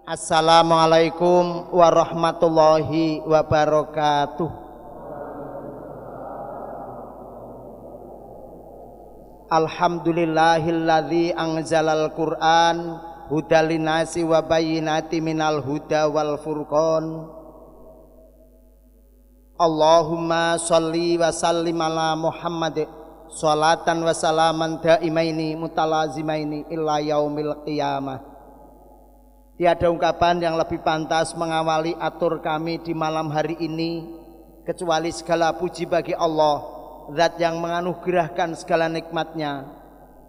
Assalamualaikum warahmatullahi wabarakatuh. Alhamdulillahilladzi anzalal Qur'an hudal linnasi wa bayyinati minal huda wal furqan. Allahumma sholli wa sallim ala Muhammad sholatan wa salaman daimaini mutalazimaini illa yaumil qiyamah. Tiada ungkapan yang lebih pantas mengawali atur kami di malam hari ini kecuali segala puji bagi Allah, Zat yang menganugerahkan segala nikmatnya,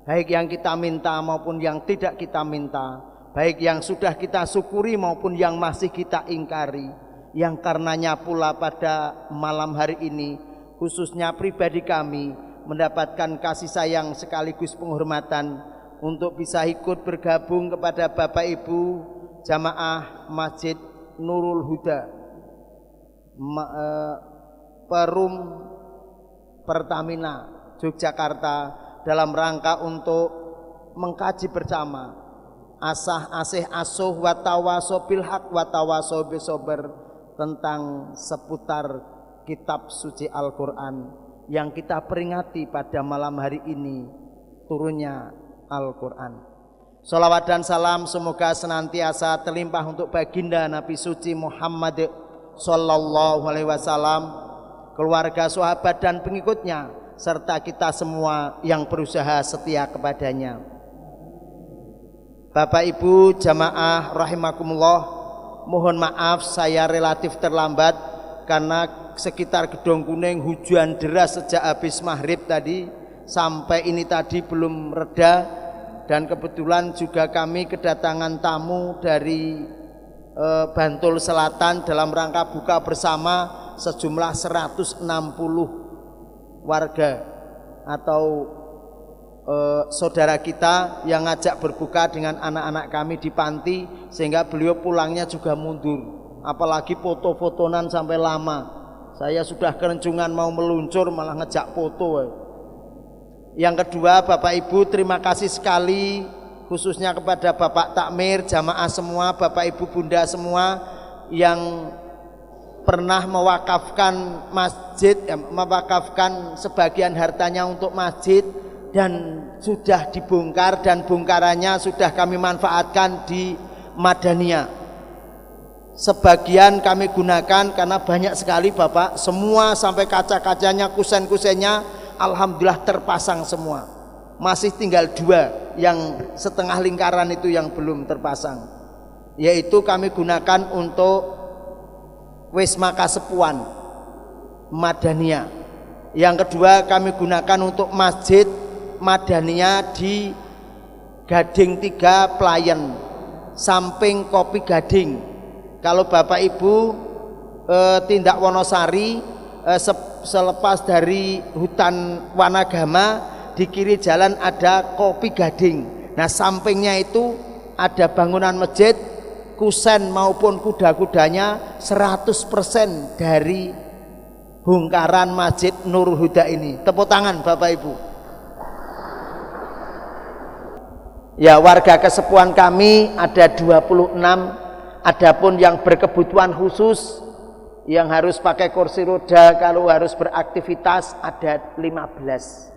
baik yang kita minta maupun yang tidak kita minta, baik yang sudah kita syukuri maupun yang masih kita ingkari. Yang karenanya pula pada malam hari ini khususnya pribadi kami mendapatkan kasih sayang sekaligus penghormatan untuk bisa ikut bergabung kepada Bapak Ibu Jamaah Masjid Nurul Huda Perum Pertamina Yogyakarta dalam rangka untuk mengkaji bersama asah-asih asuh wa tawaso bil haq wa tawaso bisober tentang seputar kitab suci Al-Quran yang kita peringati pada malam hari ini turunnya Al-Quran. Sholawat dan salam semoga senantiasa terlimpah untuk baginda Nabi suci Muhammad sallallahu alaihi wasallam, keluarga, sahabat dan pengikutnya serta kita semua yang berusaha setia kepadanya. Bapak Ibu jamaah rahimakumullah, mohon maaf saya relatif terlambat karena sekitar Gedong Kuning hujan deras sejak habis maghrib tadi sampai ini tadi belum reda. Dan kebetulan juga kami kedatangan tamu dari Bantul Selatan dalam rangka buka bersama sejumlah 160 warga atau saudara kita yang ngajak berbuka dengan anak-anak kami di panti, sehingga beliau pulangnya juga mundur, apalagi foto-fotonan sampai lama. Saya sudah kerencungan mau meluncur malah ngejak foto. Yang kedua, Bapak Ibu terima kasih sekali khususnya kepada Bapak Takmir, jamaah semua, Bapak Ibu Bunda semua yang pernah mewakafkan masjid, mewakafkan sebagian hartanya untuk masjid dan sudah dibongkar dan bongkarannya sudah kami manfaatkan di Madaniyah. Sebagian kami gunakan karena banyak sekali Bapak, semua sampai kaca-kacanya, kusen-kusennya alhamdulillah terpasang semua. Masih tinggal 2 yang setengah lingkaran itu yang belum terpasang, yaitu kami gunakan untuk Wisma Kasepuan Madaniyah. Yang kedua kami gunakan untuk Masjid Madaniyah di Gading 3 Playen, samping Kopi Gading. Kalau Bapak Ibu tindak Wonosari, selepas dari hutan Wanagama di kiri jalan ada Kopi Gading. Nah sampingnya itu ada bangunan masjid, kusen maupun kuda-kudanya 100% dari bongkaran Masjid Nurul Huda ini. Tepuk tangan Bapak Ibu. Ya, warga kesepuan kami ada 26, adapun yang berkebutuhan khusus yang harus pakai kursi roda kalau harus beraktivitas ada 15.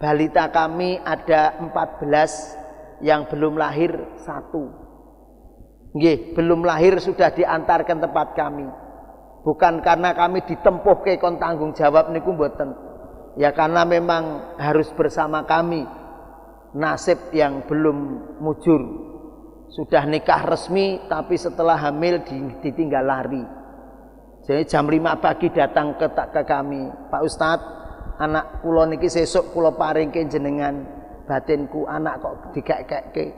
Balita kami ada 14, yang belum lahir 1. Nggih, belum lahir sudah diantar ke tempat kami. Bukan karena kami ditempuh ke kon tanggung jawab niku mboten. Ya karena memang harus bersama kami. Nasib yang belum mujur. Sudah nikah resmi tapi setelah hamil ditinggal lari. Jadi jam 5 pagi datang ke kami, Pak Ustadz, anak kula niki sesuk kula paringke jenengan, batinku anak kok dikek-kekke.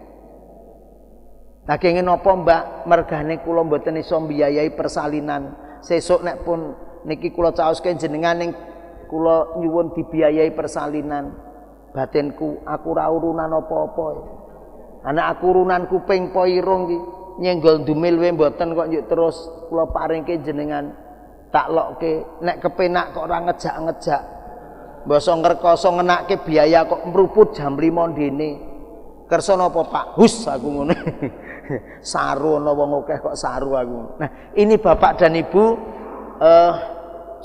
Lah kenging napa Mbak, mergane kula mboten iso mbiayai persalinan. Sesuk nek pun niki kula caoske jenengan ning kula nyuwun dibiayai persalinan. Batinku aku ora urunan apa-apa. Anak aku urunan kuping po irung iki. Nyenggol dumil we mboten kok yuk terus kula paringke jenengan tak lokke nek kepenak kok ora ngejak-ngejak. Mbasa ngrekoso ngenake biaya kok mruput jam 5 dene. Kersa napa Pak? Hus aku ngono. Saru ana wong akeh kok saru aku. Nah, ini Bapak dan Ibu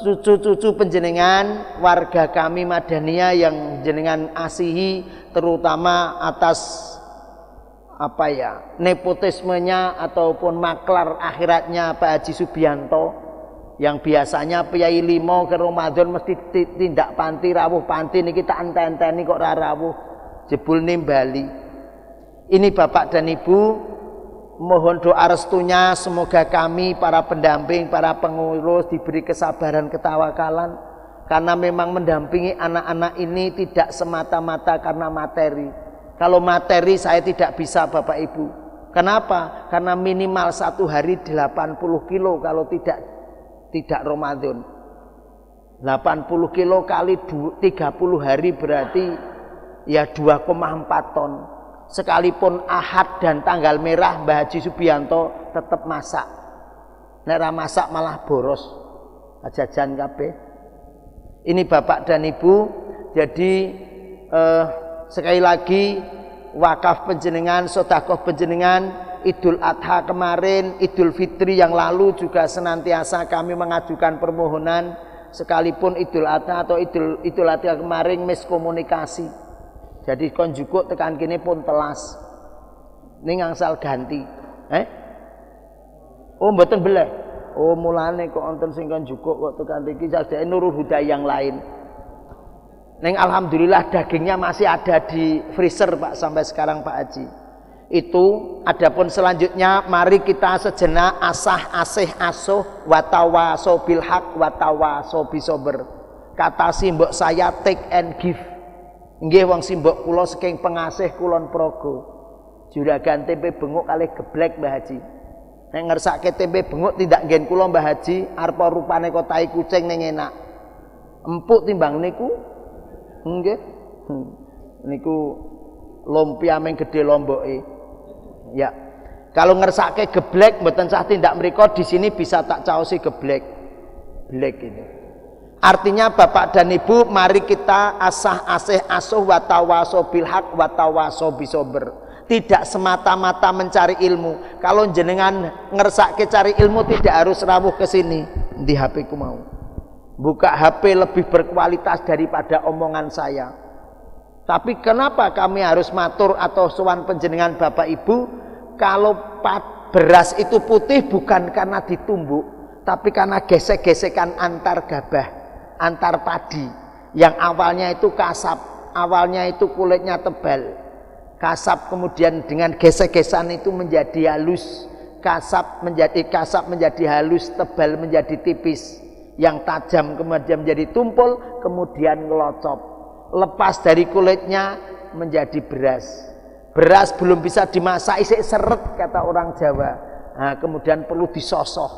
cucu-cucu penjenengan, warga kami Madaniyah yang jenengan asihi, terutama atas nepotismenya ataupun maklar akhiratnya Pak Haji Subianto, yang biasanya Piyai Limo ke Ramadan mesti tindak panti rawuh panti niki tak enten-enteni kok ora rawuh jebul nimbali. Ini Bapak dan Ibu, mohon doa restunya semoga kami para pendamping, para pengurus diberi kesabaran ketawakalan, karena memang mendampingi anak-anak ini tidak semata-mata karena materi. Kalau materi saya tidak bisa Bapak Ibu. Kenapa? Karena minimal 1 hari 80 kilo kalau tidak Ramadan. 80 kilo kali 30 hari berarti ya 2,4 ton. Sekalipun Ahad dan tanggal merah Mbah Haji Subianto tetap masak. Nek ra masak malah boros. Jajan kabeh. Ini Bapak dan Ibu, jadi sekali lagi wakaf penjenengan, sedekah penjenengan, Idul Adha kemarin, Idul Fitri yang lalu juga senantiasa kami mengajukan permohonan, sekalipun Idul Adha atau Idul Adha kemarin miskomunikasi. Jadi kon jukuk tekan kene pun telas. Ning angsal ganti. Oh mboten beleh. Oh mulane kok wonten sing kon jukuk kok tekan iki sadake Nurul Huda yang lain. Ning alhamdulillah dagingnya masih ada di freezer Pak sampai sekarang Pak Haji. Itu adapun selanjutnya mari kita sejenak asih asuh watawaso bil haq watawaso bisober. Kata simbok saya take and give. Nggih wong simbok kula saking pengasih Kulon Progo. Juragan tempe benguk kalih geblek Mbah Haji. Nek ngersake tempe benguk tindak nggen kula Mbah Haji arepa rupane kok tai kucing ning enak. Empuk timbang niku. Nggih. Niku lumpia ming gedhe lomboke. Ya. Kalau ngersake geblek mboten sah tindak mriku di sini bisa tak caosi geblek. Blek ini. Artinya Bapak dan Ibu, mari kita asih asuh watawaso bil haq watawaso bisober. Tidak semata-mata mencari ilmu. Kalau jenengan ngersake cari ilmu tidak harus rawuh ke sini. Di HP ku mau. Buka HP lebih berkualitas daripada omongan saya. Tapi kenapa kami harus matur atau sowan penjenengan Bapak Ibu? Kalau beras itu putih bukan karena ditumbuk, tapi karena gesek-gesekan antar gabah, antar padi, yang awalnya itu kasap, awalnya itu kulitnya tebal, kasap kemudian dengan gesek-gesekan itu menjadi halus, kasap menjadi halus, tebal menjadi tipis, yang tajam kemudian menjadi tumpul, kemudian ngelocop, lepas dari kulitnya menjadi beras. Beras belum bisa dimasak isik seret kata orang Jawa. Nah, kemudian perlu disosoh.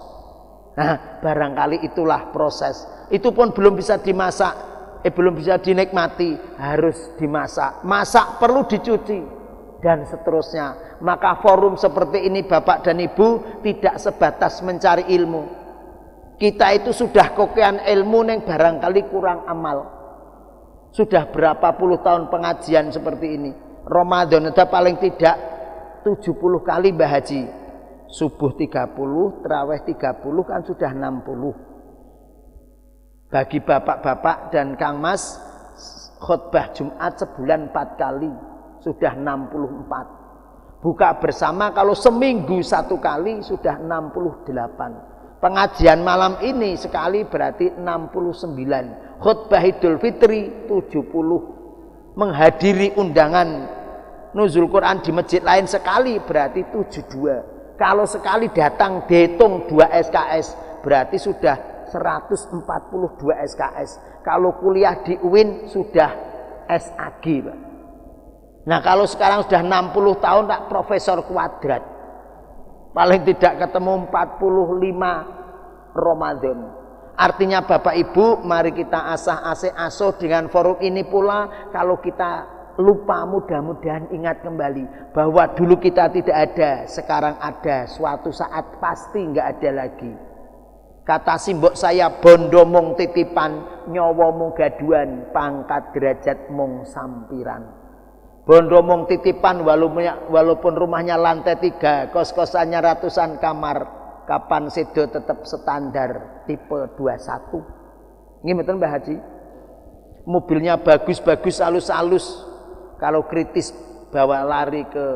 Nah, barangkali itulah proses. Itu pun belum bisa dimasak, belum bisa dinikmati, harus dimasak. Masak perlu dicuci dan seterusnya. Maka forum seperti ini Bapak dan Ibu tidak sebatas mencari ilmu. Kita itu sudah kokean ilmu yang barangkali kurang amal. Sudah berapa puluh tahun pengajian seperti ini. Ramadan ada paling tidak 70 kali Mbah Haji. Subuh 30, terawih 30 kan sudah 60. Bagi bapak-bapak dan Kang Mas, khutbah Jumat sebulan 4 kali, sudah 64. Buka bersama kalau seminggu 1 kali sudah 68. Pengajian malam ini sekali berarti 69. Khutbah Idul Fitri 70. Menghadiri undangan nuzul Quran di masjid lain sekali berarti 72. Kalau sekali datang dihitung 2 SKS berarti sudah 142 SKS. Kalau kuliah di UIN sudah SAG, Pak. Nah, kalau sekarang sudah 60 tahun tak profesor kuadrat. Paling tidak ketemu 45 Ramadan. Artinya Bapak Ibu, mari kita asuh dengan forum ini pula. Kalau kita lupa, mudah-mudahan ingat kembali bahwa dulu kita tidak ada, sekarang ada, suatu saat pasti nggak ada lagi. Kata simbok saya, bondo mung titipan, nyawa mung gaduan, pangkat derajat mung sampiran. Bondo mung titipan walaupun rumahnya lantai 3, kos-kosannya ratusan kamar, kapan sedo tetap standar tipe 21. Nggih mboten Mbah Haji? Mobilnya bagus-bagus, halus-halus. Kalau kritis bawa lari ke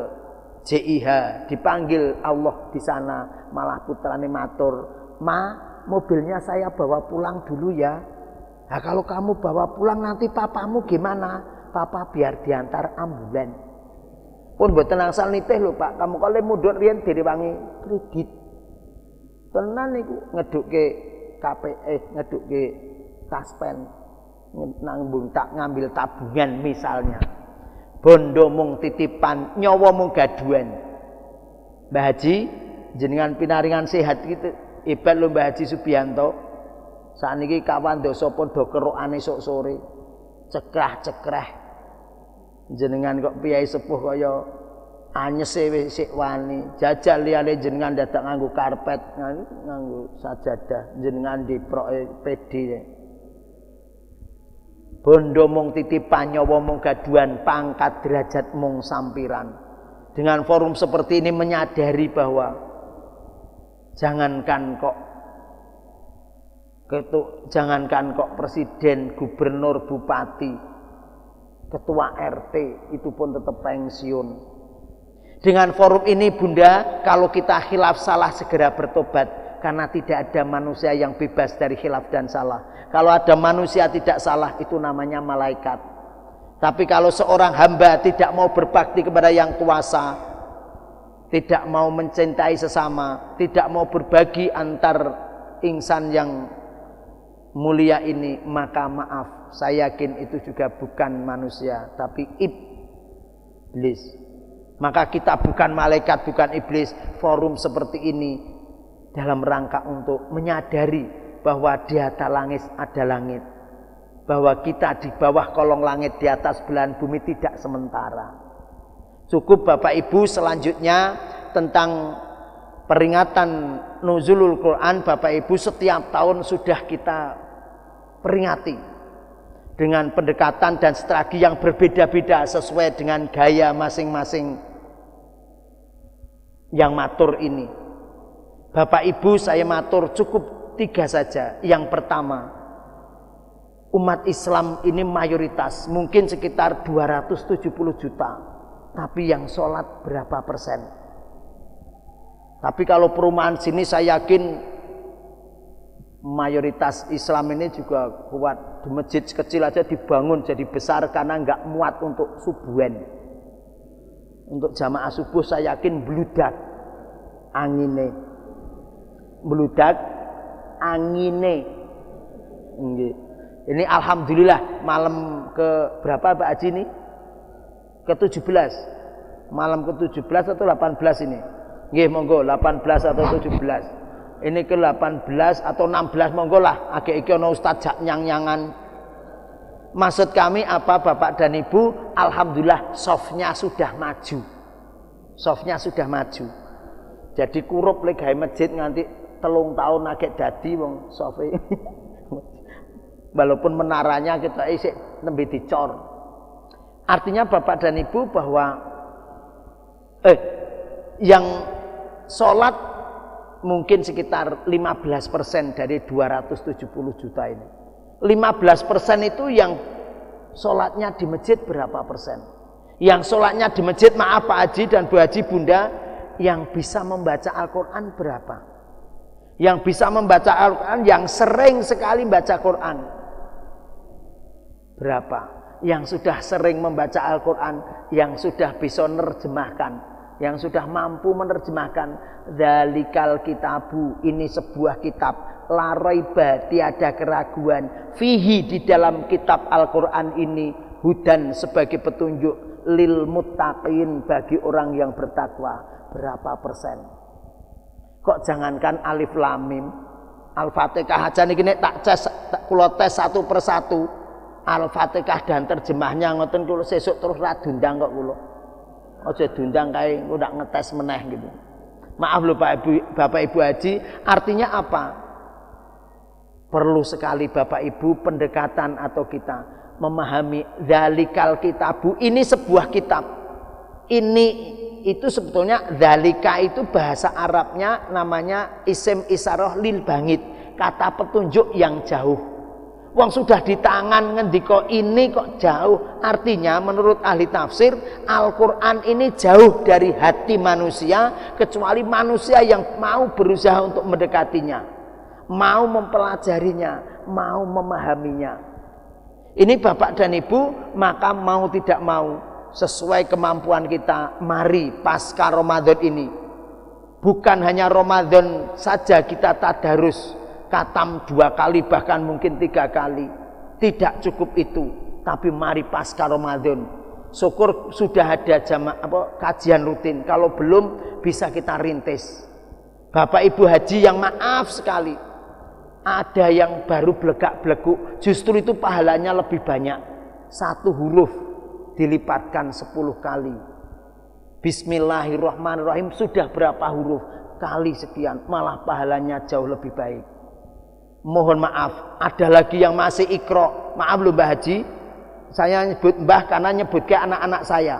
JIH, dipanggil Allah di sana, malah putrane matur, "Ma, mobilnya saya bawa pulang dulu ya." Nah, kalau kamu bawa pulang nanti papamu gimana? Papa biar diantar ambulan. Pun mboten angsal nitih lho Pak, kamu kalau mundur riyen direwangi kredit. Tenan niku ngedukke ngedukke kaspen. Nanggung tak ngambil tabungan misalnya. Bondo mung titipan, nyawa mung gaduan. Mbah Haji jenengan pinaringan sehat gitu. Hebat lho Mbah Haji Subianto. Sakniki kawan dosa padha kerokane sok sore. Cekrah-cekrah. Jenengan kok piyai sepuh kaya anyese wis sik wani. Jajal liyane jenengan dadak nganggo karpet, nganggo sajadah, jenengan diproke PD. Bondo mung titipan, nyawa mung gaduan, pangkat derajat mung sampiran. Dengan forum seperti ini menyadari bahwa jangankan kok presiden, gubernur, bupati, ketua RT itu pun tetap pensiun. Dengan forum ini Bunda, kalau kita khilaf salah segera bertobat. Karena tidak ada manusia yang bebas dari khilaf dan salah. Kalau ada manusia tidak salah, itu namanya malaikat. Tapi kalau seorang hamba tidak mau berbakti kepada yang kuasa, tidak mau mencintai sesama, tidak mau berbagi antar insan yang mulia ini, maka maaf, saya yakin itu juga bukan manusia, tapi iblis. Maka kita bukan malaikat, bukan iblis. Forum seperti ini dalam rangka untuk menyadari bahwa di atas langit ada langit, bahwa kita di bawah kolong langit, di atas belahan bumi tidak sementara. Cukup Bapak Ibu, selanjutnya tentang peringatan nuzulul Quran. Bapak Ibu, setiap tahun sudah kita peringati dengan pendekatan dan strategi yang berbeda-beda sesuai dengan gaya masing-masing yang matur ini. Bapak Ibu, saya matur cukup 3 saja. Yang pertama, umat Islam ini mayoritas, mungkin sekitar 270 juta. Tapi yang sholat berapa persen? Tapi kalau perumahan sini saya yakin mayoritas Islam ini juga kuat. Di masjid kecil aja dibangun jadi besar karena nggak muat untuk subuhan. Untuk jamaah subuh saya yakin beludak angine. Meludak angine. Ini alhamdulillah malam ke berapa Pak Haji ini? Ke-17. Malam ke-17 atau 18 ini? Nggih, monggo 18 atau 17. Ini ke-18 atau 16 monggo lah. Agak iki ana ustaz jak nyang-nyangan. Maksud kami apa Bapak dan Ibu? Alhamdulillah softnya sudah maju. Softnya sudah maju. Jadi kurup lek gawe masjid nganti 3 tahun agak dadi wong sofi. Walaupun menaranya kita isik nembe dicor. Artinya Bapak dan Ibu bahwa yang sholat mungkin sekitar 15% dari 270 juta ini. 15% itu yang sholatnya di masjid berapa persen? Yang sholatnya di masjid, maaf Pak Haji dan Bu Haji Bunda, yang bisa membaca Al-Quran berapa? Yang bisa membaca Al-Quran, yang sering sekali baca Quran berapa? Yang sudah sering membaca Al-Quran, yang sudah bisa menerjemahkan, yang sudah mampu menerjemahkan. Dzalikal kitabu, ini sebuah kitab, la raiba, tiada keraguan, fihi, di dalam kitab Al-Quran ini, hudan, sebagai petunjuk, lil muttaqin, bagi orang yang bertakwa. Berapa persen? Kok jangankan alif lam mim, Al-Fatihah aja niki nek tak kula tes satu persatu. Al-Fatihah dan terjemahnya ngoten kula sesuk terus ra dundang kok kula. Aja dundang kae engko ndak ngetes meneh gitu. Maaf lho Bapak Ibu Haji, artinya apa? Perlu sekali Bapak Ibu pendekatan atau kita memahami dzalikal kitabu, ini sebuah kitab. Ini itu sebetulnya dzalika itu bahasa Arabnya namanya isim isyarah lil bangit, kata petunjuk yang jauh. Wong sudah di tangan ngendika ini kok jauh. Artinya menurut ahli tafsir, Al-Qur'an ini jauh dari hati manusia kecuali manusia yang mau berusaha untuk mendekatinya, mau mempelajarinya, mau memahaminya. Ini Bapak dan Ibu, maka mau tidak mau sesuai kemampuan kita, mari pasca Ramadan ini. Bukan hanya Ramadan saja kita tadarus, katam 2 kali bahkan mungkin 3 kali, tidak cukup itu. Tapi mari pasca Ramadan, syukur sudah ada kajian rutin. Kalau belum bisa kita rintis. Bapak Ibu haji yang maaf sekali, ada yang baru belegak-beleguk, justru itu pahalanya lebih banyak. 1 huruf dilipatkan 10 kali. Bismillahirrahmanirrahim sudah berapa huruf? Kali sekian, malah pahalanya jauh lebih baik. Mohon maaf, ada lagi yang masih Iqra. Maaf loh Mbah Haji, saya nyebut Mbah karena nyebutkan anak-anak saya.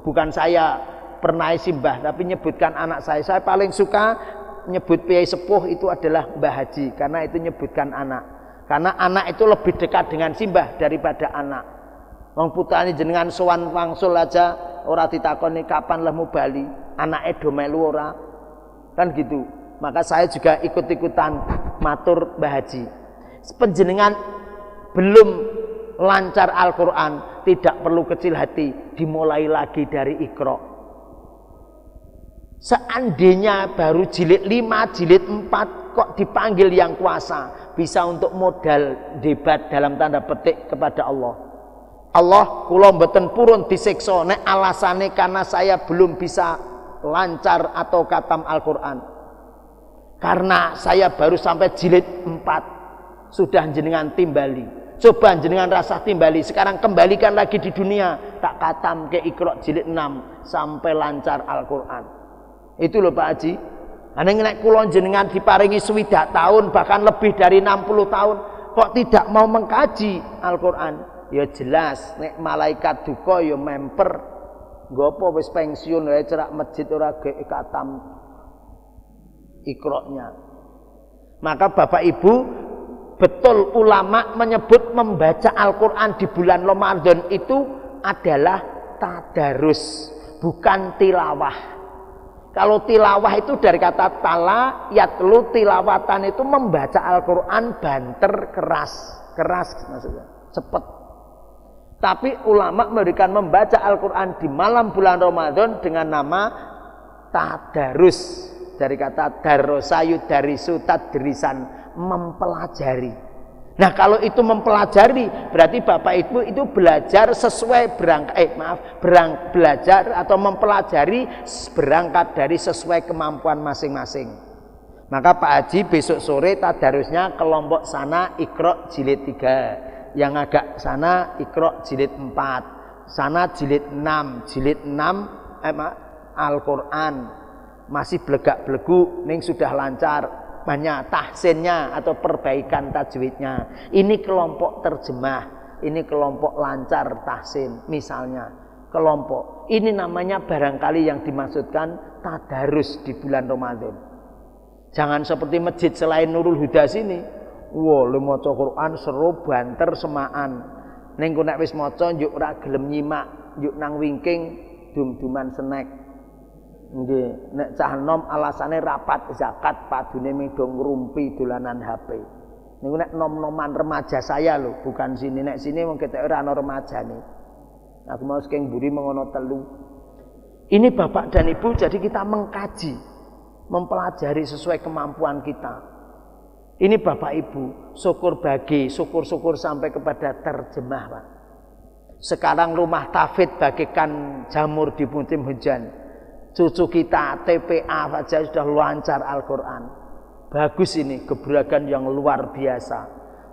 Bukan saya pernah Mbah, tapi nyebutkan anak saya. Saya paling suka nyebut Piai Sepuh itu adalah Mbah Haji, karena itu nyebutkan anak. Karena anak itu lebih dekat dengan Simbah daripada anak. Wong putrane jenengan sowan wangsul aja ora ditakoni kapan lemu bali, anake do melu ora. Kan gitu. Maka saya juga ikut-ikutan matur Mbah Haji. Penjenengan belum lancar Al-Qur'an, tidak perlu kecil hati, dimulai lagi dari Iqra. Seandainya baru jilid 5, jilid 4 kok dipanggil yang kuasa, bisa untuk modal debat dalam tanda petik kepada Allah. Allah, kula mboten purun disiksa nek alasane karena saya belum bisa lancar atau khatam Al-Qur'an. Karena saya baru sampai jilid 4, sudah jenengan timbali. Coba jenengan rasa timbali, sekarang kembalikan lagi di dunia, tak khatam ke Iqra jilid 6 sampai lancar Al-Qur'an. Itu loh Pak Haji. Ana nek kula jenengan diparingi 60 tahun bahkan lebih dari 60 tahun kok tidak mau mengkaji Al-Qur'an. Ya jelas nek malaikat duka ya memper. Nggopo wis pensiun wae cerak masjid ora ge khatam Iqra-nya. Maka Bapak Ibu, betul ulama menyebut membaca Al-Qur'an di bulan Ramadan itu adalah tadarus, bukan tilawah. Kalau tilawah itu dari kata tala yatlu, tilawatan itu membaca Al-Qur'an banter, keras maksudnya, cepat. Tapi ulama memberikan membaca Al-Qur'an di malam bulan Ramadan dengan nama tadarus. Dari kata darosa yudarisu tadrisan, mempelajari. Nah kalau itu mempelajari berarti Bapak Ibu itu belajar sesuai belajar atau mempelajari berangkat dari sesuai kemampuan masing-masing. Maka Pak Haji besok sore tadarusnya kelompok sana Iqra jilid 3, yang agak sana Iqra jilid 4, sana jilid 6, jilid 6 Al-Qur'an. Masih belegak-belegu, ning sudah lancar, banyak tahsinnya atau perbaikan tajwidnya. Ini kelompok terjemah, ini kelompok lancar tahsin. Misalnya kelompok ini namanya barangkali yang dimaksudkan tadarus di bulan Ramadan. Jangan seperti masjid selain Nurul Huda sini, le maca Quran seru banter semaan. Ning ku nek wis maca njuk ora gelem nyimak, njuk nang wingking dum-duman snack. Nggih, nek cah nom alasane rapat zakat padune mengdo ngrumpi dolanan HP. Niku nek nom-noman remaja saya lho, bukan sini. Nek sini wong ketek ora ana remajane. Aku mau saking mburi mengono telu. Ini Bapak dan Ibu, jadi kita mengkaji, mempelajari sesuai kemampuan kita. Ini Bapak Ibu, syukur-syukur sampai kepada terjemah, Pak. Sekarang rumah tafid bagikan jamur di musim hujan. Cucu kita TPA saja sudah lancar Al-Qur'an. Bagus ini, gebrakan yang luar biasa.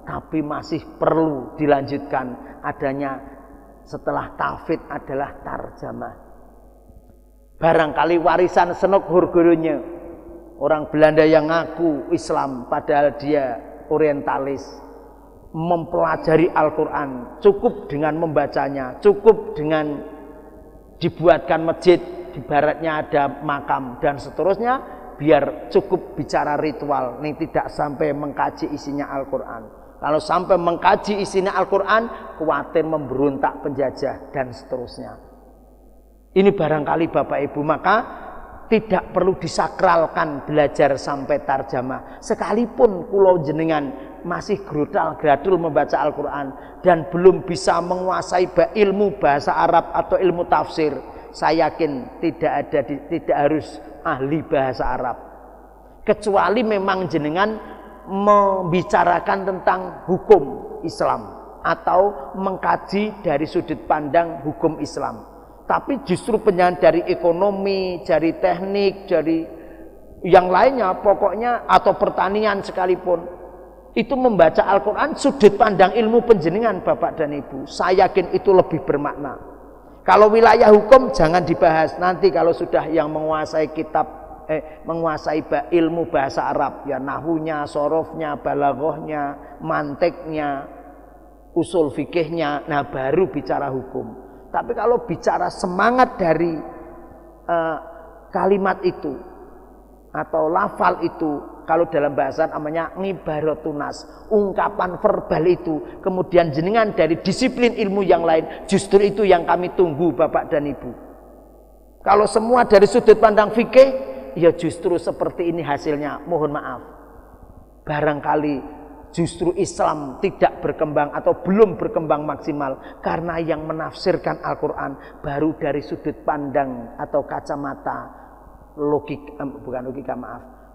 Tapi masih perlu dilanjutkan adanya setelah tafid adalah tarjamah. Barangkali warisan senuk hurgurunya orang Belanda yang ngaku Islam padahal dia orientalis. mempelajari Al-Quran, cukup dengan membacanya, cukup dengan dibuatkan masjid, di baratnya ada makam dan seterusnya, biar cukup bicara ritual, ini tidak sampai mengkaji isinya Al-Quran. Kalau sampai mengkaji isinya Al-Quran, khawatir memberontak penjajah dan seterusnya. Ini barangkali Bapak Ibu, maka tidak perlu disakralkan belajar sampai tarjamah. Sekalipun kulo jenengan masih gradul membaca Al-Quran dan belum bisa menguasai ilmu bahasa Arab atau ilmu tafsir, saya yakin tidak harus ahli bahasa Arab. Kecuali memang jenengan membicarakan tentang hukum Islam atau mengkaji dari sudut pandang hukum Islam. Tapi justru penyanyi dari ekonomi, dari teknik, dari yang lainnya, pokoknya atau pertanian sekalipun, itu membaca Al-Quran sudut pandang ilmu penjenengan Bapak dan Ibu, saya yakin itu lebih bermakna. Kalau wilayah hukum jangan dibahas, nanti kalau sudah yang menguasai menguasai ilmu bahasa Arab, ya nahunya, sorofnya, balaghahnya, mantiknya, usul fikihnya, nah baru bicara hukum. Tapi kalau bicara semangat dari kalimat itu atau lafal itu, kalau dalam bahasa namanya ngibaratunas, ungkapan verbal itu, kemudian jenengan dari disiplin ilmu yang lain, justru itu yang kami tunggu Bapak dan Ibu. Kalau semua dari sudut pandang fikih, ya justru seperti ini hasilnya, mohon maaf. Barangkali justru Islam tidak berkembang atau belum berkembang maksimal karena yang menafsirkan Al-Quran baru dari sudut pandang atau kacamata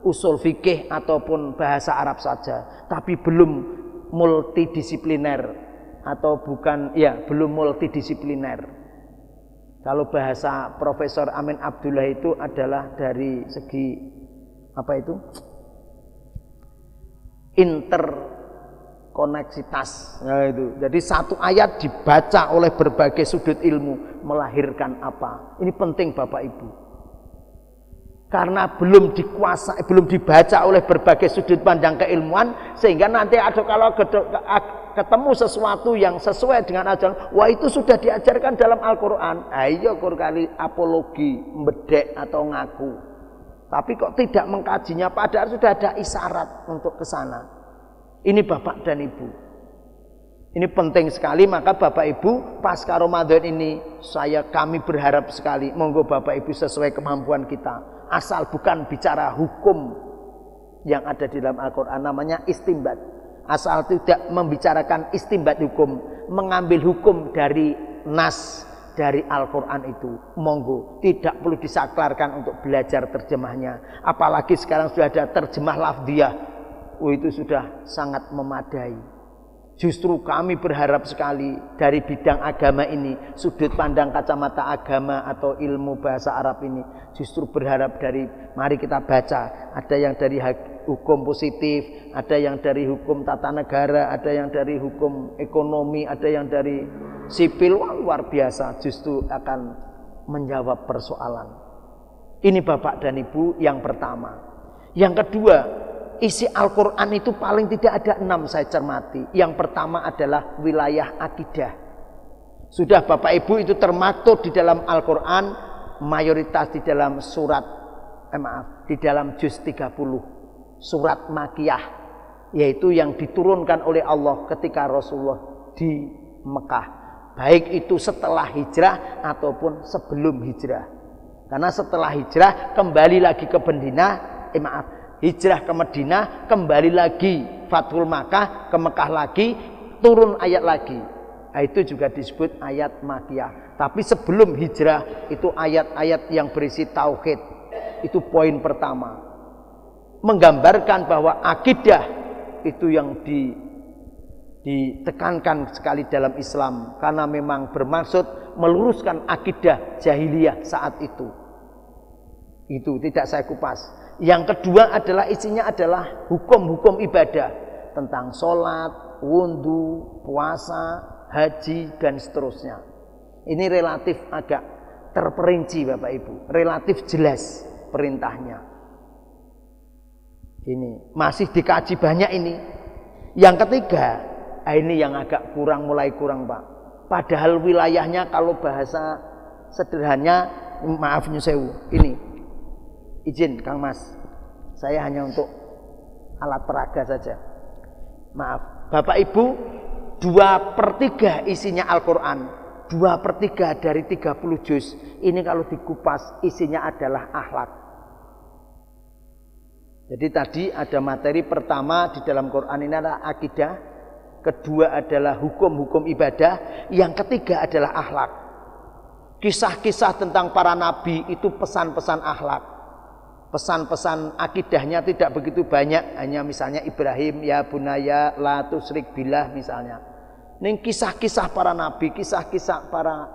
usul fikih ataupun bahasa Arab saja, tapi belum multidisipliner atau belum multidisipliner. Kalau bahasa Profesor Amin Abdullah itu adalah dari segi interkoneksitas. Nah, itu. Jadi satu ayat dibaca oleh berbagai sudut ilmu melahirkan apa? Ini penting Bapak Ibu. Karena belum dikuasai, belum dibaca oleh berbagai sudut pandang keilmuan, sehingga nanti kalau ketemu sesuatu yang sesuai dengan ajaran, wah itu sudah diajarkan dalam Al-Quran. Ayo kali apologi, mbedek atau ngaku. Tapi kok tidak mengkajinya, padahal sudah ada isyarat untuk ke sana. Ini Bapak dan Ibu. Ini penting sekali, maka Bapak Ibu pasca Ramadan ini kami berharap sekali, monggo Bapak Ibu sesuai kemampuan kita. Asal bukan bicara hukum yang ada di dalam Al-Quran, namanya istimbat. Asal tidak membicarakan istimbat hukum, mengambil hukum dari nas, dari Al-Quran itu, monggo, tidak perlu disaklarkan untuk belajar terjemahnya. Apalagi sekarang sudah ada terjemah lafdiyah, itu sudah sangat memadai. Justru kami berharap sekali dari bidang agama ini, sudut pandang kacamata agama atau ilmu bahasa Arab ini, justru berharap dari, mari kita baca, ada yang dari hukum positif, ada yang dari hukum tata negara, ada yang dari hukum ekonomi, ada yang dari sipil. Wah, luar biasa, justru akan menjawab persoalan. Ini Bapak dan Ibu yang pertama. Yang kedua, isi Al-Quran itu paling tidak ada 6 saya cermati. Yang pertama adalah wilayah akidah. Sudah Bapak Ibu itu termaktub di dalam Al-Quran, mayoritas di dalam di dalam juz 30, surat Makiyah, yaitu yang diturunkan oleh Allah ketika Rasulullah di Mekah, baik itu setelah hijrah ataupun sebelum hijrah. Karena setelah hijrah kembali lagi ke hijrah ke Madinah, kembali lagi Fathul Makkah, ke Mekah lagi, turun ayat lagi. Nah, itu juga disebut ayat Makiyah. Tapi sebelum hijrah itu ayat-ayat yang berisi tauhid. Itu poin pertama. Menggambarkan bahwa akidah itu yang ditekankan sekali dalam Islam, karena memang bermaksud meluruskan akidah jahiliyah saat itu. Itu tidak saya kupas. Yang kedua adalah isinya adalah hukum-hukum ibadah tentang sholat, wudhu, puasa, haji dan seterusnya. Ini relatif agak terperinci Bapak Ibu, relatif jelas perintahnya. Ini masih dikaji banyak ini. Yang ketiga, Ini yang agak mulai kurang Pak. Padahal wilayahnya kalau bahasa sederhananya, maaf nyusewu, ini izin Kang Mas, saya hanya untuk alat peraga saja. Maaf, Bapak Ibu, 2/3 isinya Al-Quran, 2/3 dari 30 juz. Ini kalau dikupas isinya adalah akhlak. Jadi tadi ada materi pertama di dalam Quran ini adalah akidah, kedua adalah hukum-hukum ibadah, yang ketiga adalah akhlak. Kisah-kisah tentang para nabi itu pesan-pesan akhlak. Pesan-pesan akidahnya tidak begitu banyak, hanya misalnya Ibrahim, ya bunaya la tusyrik billah misalnya. Ini kisah-kisah para nabi, kisah-kisah para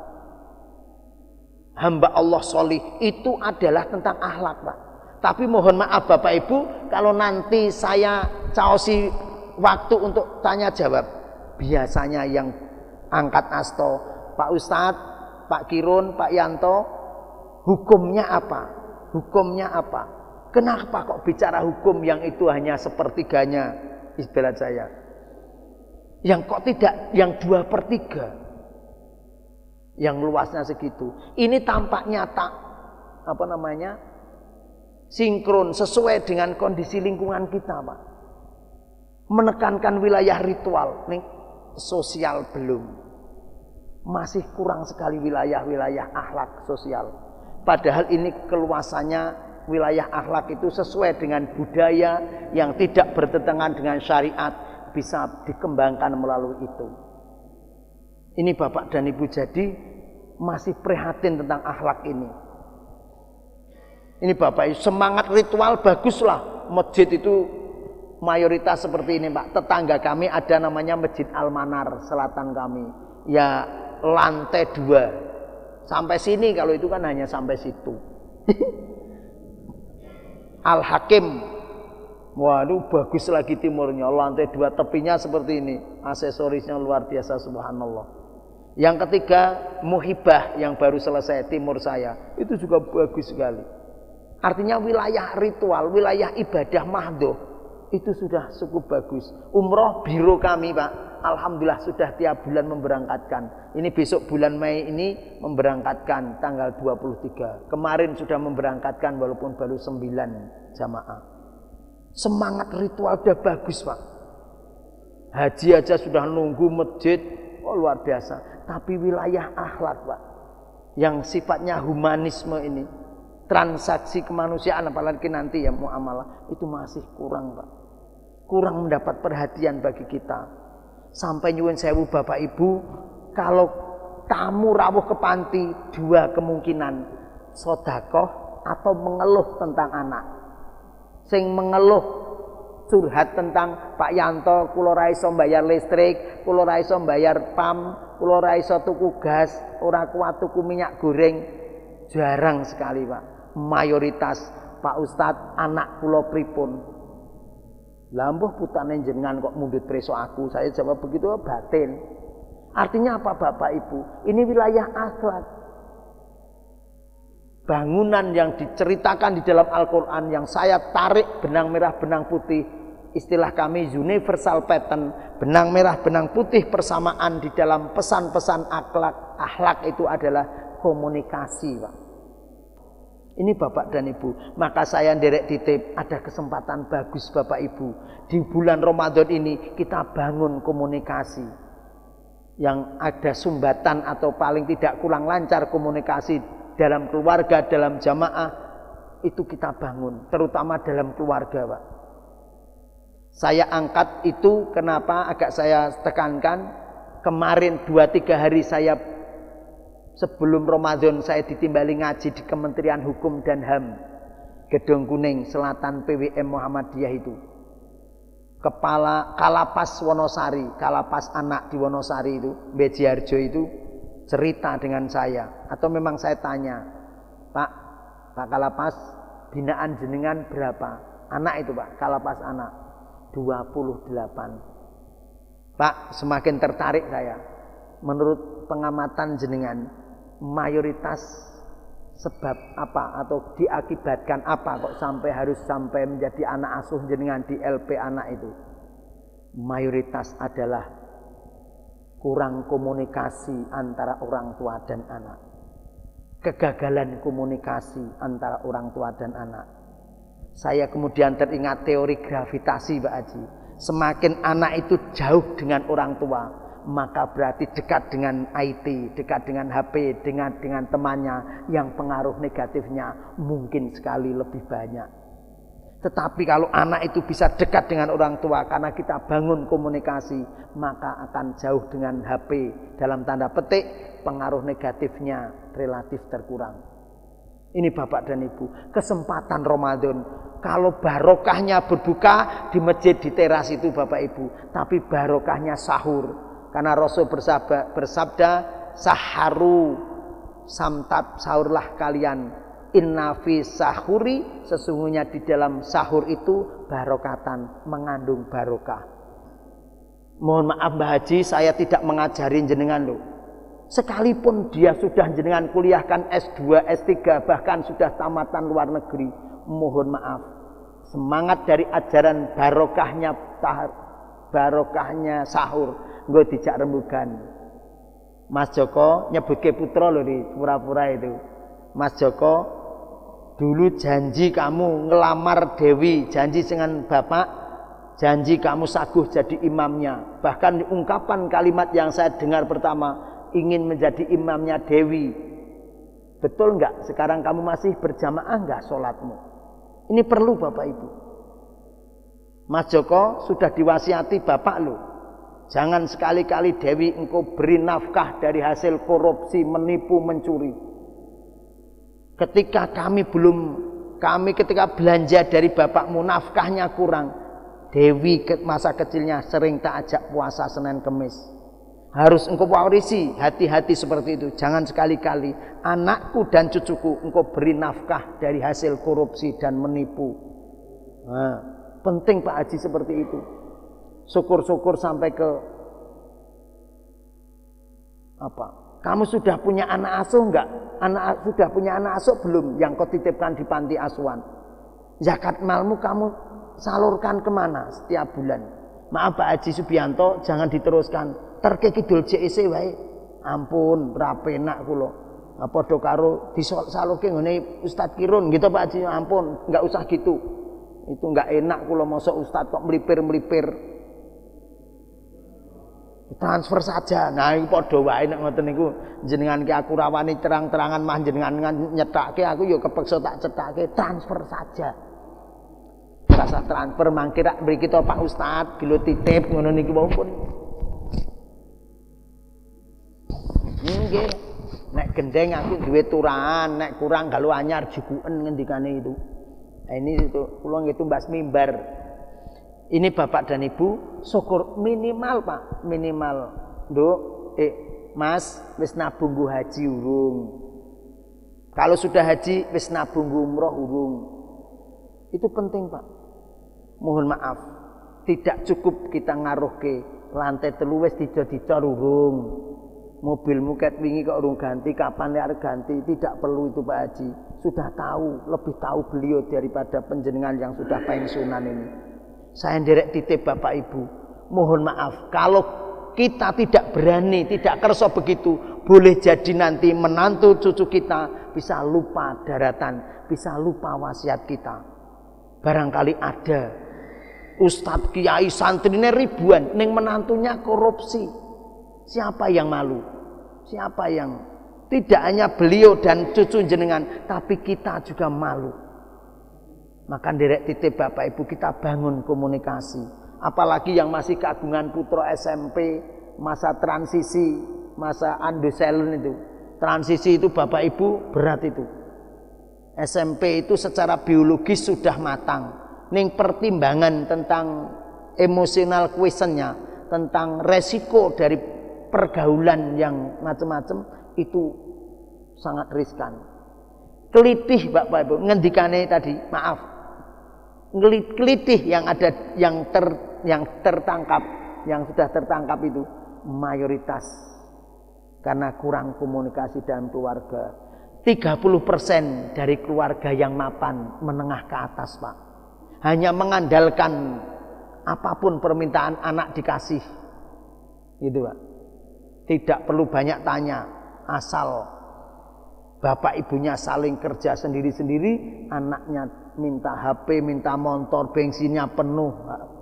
hamba Allah sholih itu adalah tentang akhlak Pak. Tapi mohon maaf Bapak Ibu, kalau nanti saya caosi waktu untuk tanya jawab, biasanya yang angkat asto Pak Ustadz, Pak Kirun, Pak Yanto, hukumnya apa? Hukumnya apa? Kenapa kok bicara hukum yang itu hanya sepertiganya istilah saya? Yang kok tidak yang 2/3? Yang luasnya segitu. Ini tampaknya tak sinkron sesuai dengan kondisi lingkungan kita Pak. Menekankan wilayah ritual, nih sosial belum. Masih kurang sekali wilayah-wilayah akhlak sosial. Padahal ini keluasannya wilayah akhlak itu sesuai dengan budaya yang tidak bertentangan dengan syariat, bisa dikembangkan melalui itu. Ini Bapak dan Ibu jadi masih prihatin tentang akhlak ini. Ini Bapak Ibu, semangat ritual baguslah. Masjid itu mayoritas seperti ini Pak. Tetangga kami ada namanya Masjid Al-Manar selatan kami. Ya lantai 2. Sampai sini, kalau itu kan hanya sampai situ. Al-Hakim, waduh bagus lagi timurnya, lantai 2, tepinya seperti ini, aksesorisnya luar biasa subhanallah. Yang ketiga Muhibah yang baru selesai timur saya, itu juga bagus sekali. Artinya wilayah ritual, wilayah ibadah mahdoh itu sudah cukup bagus. Umroh biro kami Pak, alhamdulillah sudah tiap bulan memberangkatkan. Ini besok bulan Mei ini memberangkatkan tanggal 23. Kemarin sudah memberangkatkan walaupun baru 9 jamaah. Semangat ritual udah bagus Pak. Haji aja sudah nunggu masjid, oh luar biasa. Tapi wilayah akhlak Pak, yang sifatnya humanisme ini, transaksi kemanusiaan apalagi nanti ya muamalah, itu masih kurang Pak. Kurang mendapat perhatian bagi kita. Sampai nyuwun sewu Bapak Ibu, kalau tamu rawuh ke panti, 2 kemungkinan, sedekah atau mengeluh tentang anak. Sing mengeluh curhat tentang Pak Yanto, kula ra iso bayar listrik, kula ra iso bayar PAM, kula ra iso tuku gas, ora kuat tuku minyak goreng. Jarang sekali Pak. Mayoritas Pak Ustadz, anak kula pripun? Lambuh putane jenengan kok mundut preso aku. Saya jawab begitu, batin. Artinya apa Bapak Ibu? Ini wilayah akhlak. Bangunan yang diceritakan di dalam Al-Quran yang saya tarik benang merah benang putih, istilah kami universal pattern, benang merah benang putih persamaan di dalam pesan-pesan akhlak. Akhlak itu adalah komunikasi Pak. Ini Bapak dan Ibu, maka saya nderek titip, ada kesempatan bagus Bapak Ibu. Di bulan Ramadan ini kita bangun komunikasi. Yang ada sumbatan atau paling tidak kurang lancar komunikasi dalam keluarga, dalam jamaah, itu kita bangun. Terutama dalam keluarga Pak. Saya angkat itu, kenapa agak saya tekankan. Kemarin 2-3 hari saya sebelum Ramadan saya ditimbali ngaji di Kementerian Hukum dan HAM Gedung Kuning Selatan PWM Muhammadiyah itu. Kepala Kalapas Wonosari, Kalapas anak di Wonosari itu, Bejiharjo itu cerita dengan saya. Atau memang saya tanya, Pak Kalapas, binaan jenengan berapa? Anak itu Pak, Kalapas anak 28. Pak, semakin tertarik saya. Menurut pengamatan jenengan, mayoritas sebab apa atau diakibatkan apa kok harus sampai menjadi anak asuh jenengan di LP anak itu? Mayoritas adalah kurang komunikasi antara orang tua dan anak. Kegagalan komunikasi antara orang tua dan anak. Saya kemudian teringat teori gravitasi, Pak Haji. Semakin anak itu jauh dengan orang tua, maka berarti dekat dengan IT, dekat dengan HP, dengan temannya, yang pengaruh negatifnya mungkin sekali lebih banyak. Tetapi kalau anak itu bisa dekat dengan orang tua karena kita bangun komunikasi, maka akan jauh dengan HP. Dalam tanda petik, pengaruh negatifnya relatif terkurang. Ini Bapak dan Ibu, kesempatan Ramadan. Kalau barokahnya berbuka di masjid, di teras itu Bapak Ibu, tapi barokahnya sahur. Karena Rasul bersabda, saharu samtat, sahurlah kalian. Inna fi sahuri, sesungguhnya di dalam sahur itu barokatan, mengandung barokah. Mohon maaf Mbah Haji, saya tidak mengajari jenengan loh. Sekalipun dia sudah jenengan kuliahkan S2, S3, bahkan sudah tamatan luar negeri, mohon maaf. Semangat dari ajaran barokahnya sahur, nggo dijak rembugan. Mas Joko nyebutke putra loh di pura-pura itu. Mas Joko, dulu janji kamu ngelamar Dewi, janji dengan bapak, janji kamu saguh jadi imamnya. Bahkan ungkapan kalimat yang saya dengar pertama, ingin menjadi imamnya Dewi. Betul enggak? Sekarang kamu masih berjamaah enggak sholatmu? Ini perlu Bapak Ibu. Mas Joko sudah diwasiati bapak lo, jangan sekali-kali Dewi engkau beri nafkah dari hasil korupsi, menipu, mencuri. Ketika ketika belanja dari bapakmu nafkahnya kurang, Dewi masa kecilnya sering tak ajak puasa Senin Kemis. Harus engkau warisi, hati-hati seperti itu. Jangan sekali-kali anakku dan cucuku engkau beri nafkah dari hasil korupsi dan menipu. Nah, penting Pak Haji seperti itu. Syukur-syukur sampai ke apa? Kamu sudah punya anak asuh enggak? Sudah punya anak asuh belum yang kau titipkan di panti asuhan? Zakat malmu kamu salurkan kemana setiap bulan? Maaf Pak Haji Subianto, jangan diteruskan. Terke kidul JEC wae. Ampun, ra penak kula. Padha karo disalurke ngene Ustaz Kirun gitu Pak Haji. Ampun, enggak usah gitu. Itu enggak enak kula mosok Ustaz kok melipir-melipir. Transfer saja. Nah, iki padha wae nek ngoten niku jenengan ki aku rawani terang-terangan mah jenengan nyetake aku ya kepeksa tak cetake, transfer saja. Rasa transfer mangke rak mriki to Pak Ustaz, kilo titip ngono niki pun. Nggih. Nek gendeng aku duwe turahan, nek kurang galu anyar jukuken ngendikane itu. Nah, ini itu kula nggih tumbas mimbar. Ini Bapak dan Ibu, syukur minimal Pak, minimal. Nduk, Mas, wis nabung haji urung. Kalau sudah haji, wis nabung umroh urung. Itu penting Pak. Mohon maaf, tidak cukup kita ngaruhke lantai telu wis dicor urung. Mobilmu ket wingi kok urung ganti, kapan arep ganti? Tidak perlu itu Pak Haji. Sudah tahu, lebih tahu beliau daripada penjenengan yang sudah pensiunan ini. Saya nderek titip Bapak Ibu, mohon maaf kalau kita tidak berani, tidak kerso begitu, boleh jadi nanti menantu cucu kita bisa lupa daratan, bisa lupa wasiat kita. Barangkali ada ustadz, kiai, santrinya ribuan, ning menantunya korupsi. Siapa yang malu? Siapa yang tidak hanya beliau dan cucu jenengan, tapi kita juga malu. Maka nderek titip Bapak Ibu, kita bangun komunikasi. Apalagi yang masih keagungan putra SMP, masa transisi, masa andoselen itu. Transisi itu Bapak Ibu berat itu. SMP itu secara biologis sudah matang. Ning pertimbangan tentang emosional questionnya, tentang resiko dari pergaulan yang macam-macam itu sangat riskan. Kelitih Bapak Ibu, ngendikane tadi, maaf. Kelitih yang ada yang tertangkap, yang sudah tertangkap itu mayoritas karena kurang komunikasi dalam keluarga. 30% dari keluarga yang mapan menengah ke atas Pak, hanya mengandalkan apapun permintaan anak dikasih, gitu Pak. Tidak perlu banyak tanya, asal bapak ibunya saling kerja sendiri-sendiri, anaknya minta HP, minta motor, bensinnya penuh,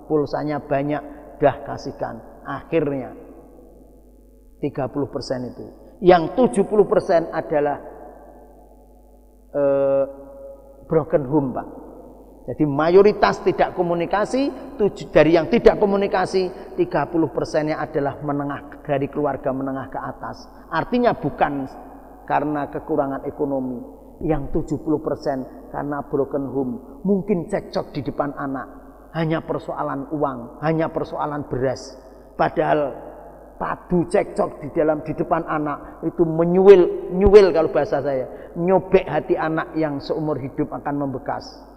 pulsanya banyak, dah kasihkan. Akhirnya 30% itu. Yang 70% adalah broken home, Pak. Jadi mayoritas tidak komunikasi, dari yang tidak komunikasi 30%-nya adalah menengah, dari keluarga menengah ke atas. Artinya bukan karena kekurangan ekonomi, yang 70% karena broken home. Mungkin cekcok di depan anak, hanya persoalan uang, hanya persoalan beras. Padahal padu cekcok di depan anak itu nyuwil kalau bahasa saya, nyobek hati anak yang seumur hidup akan membekas.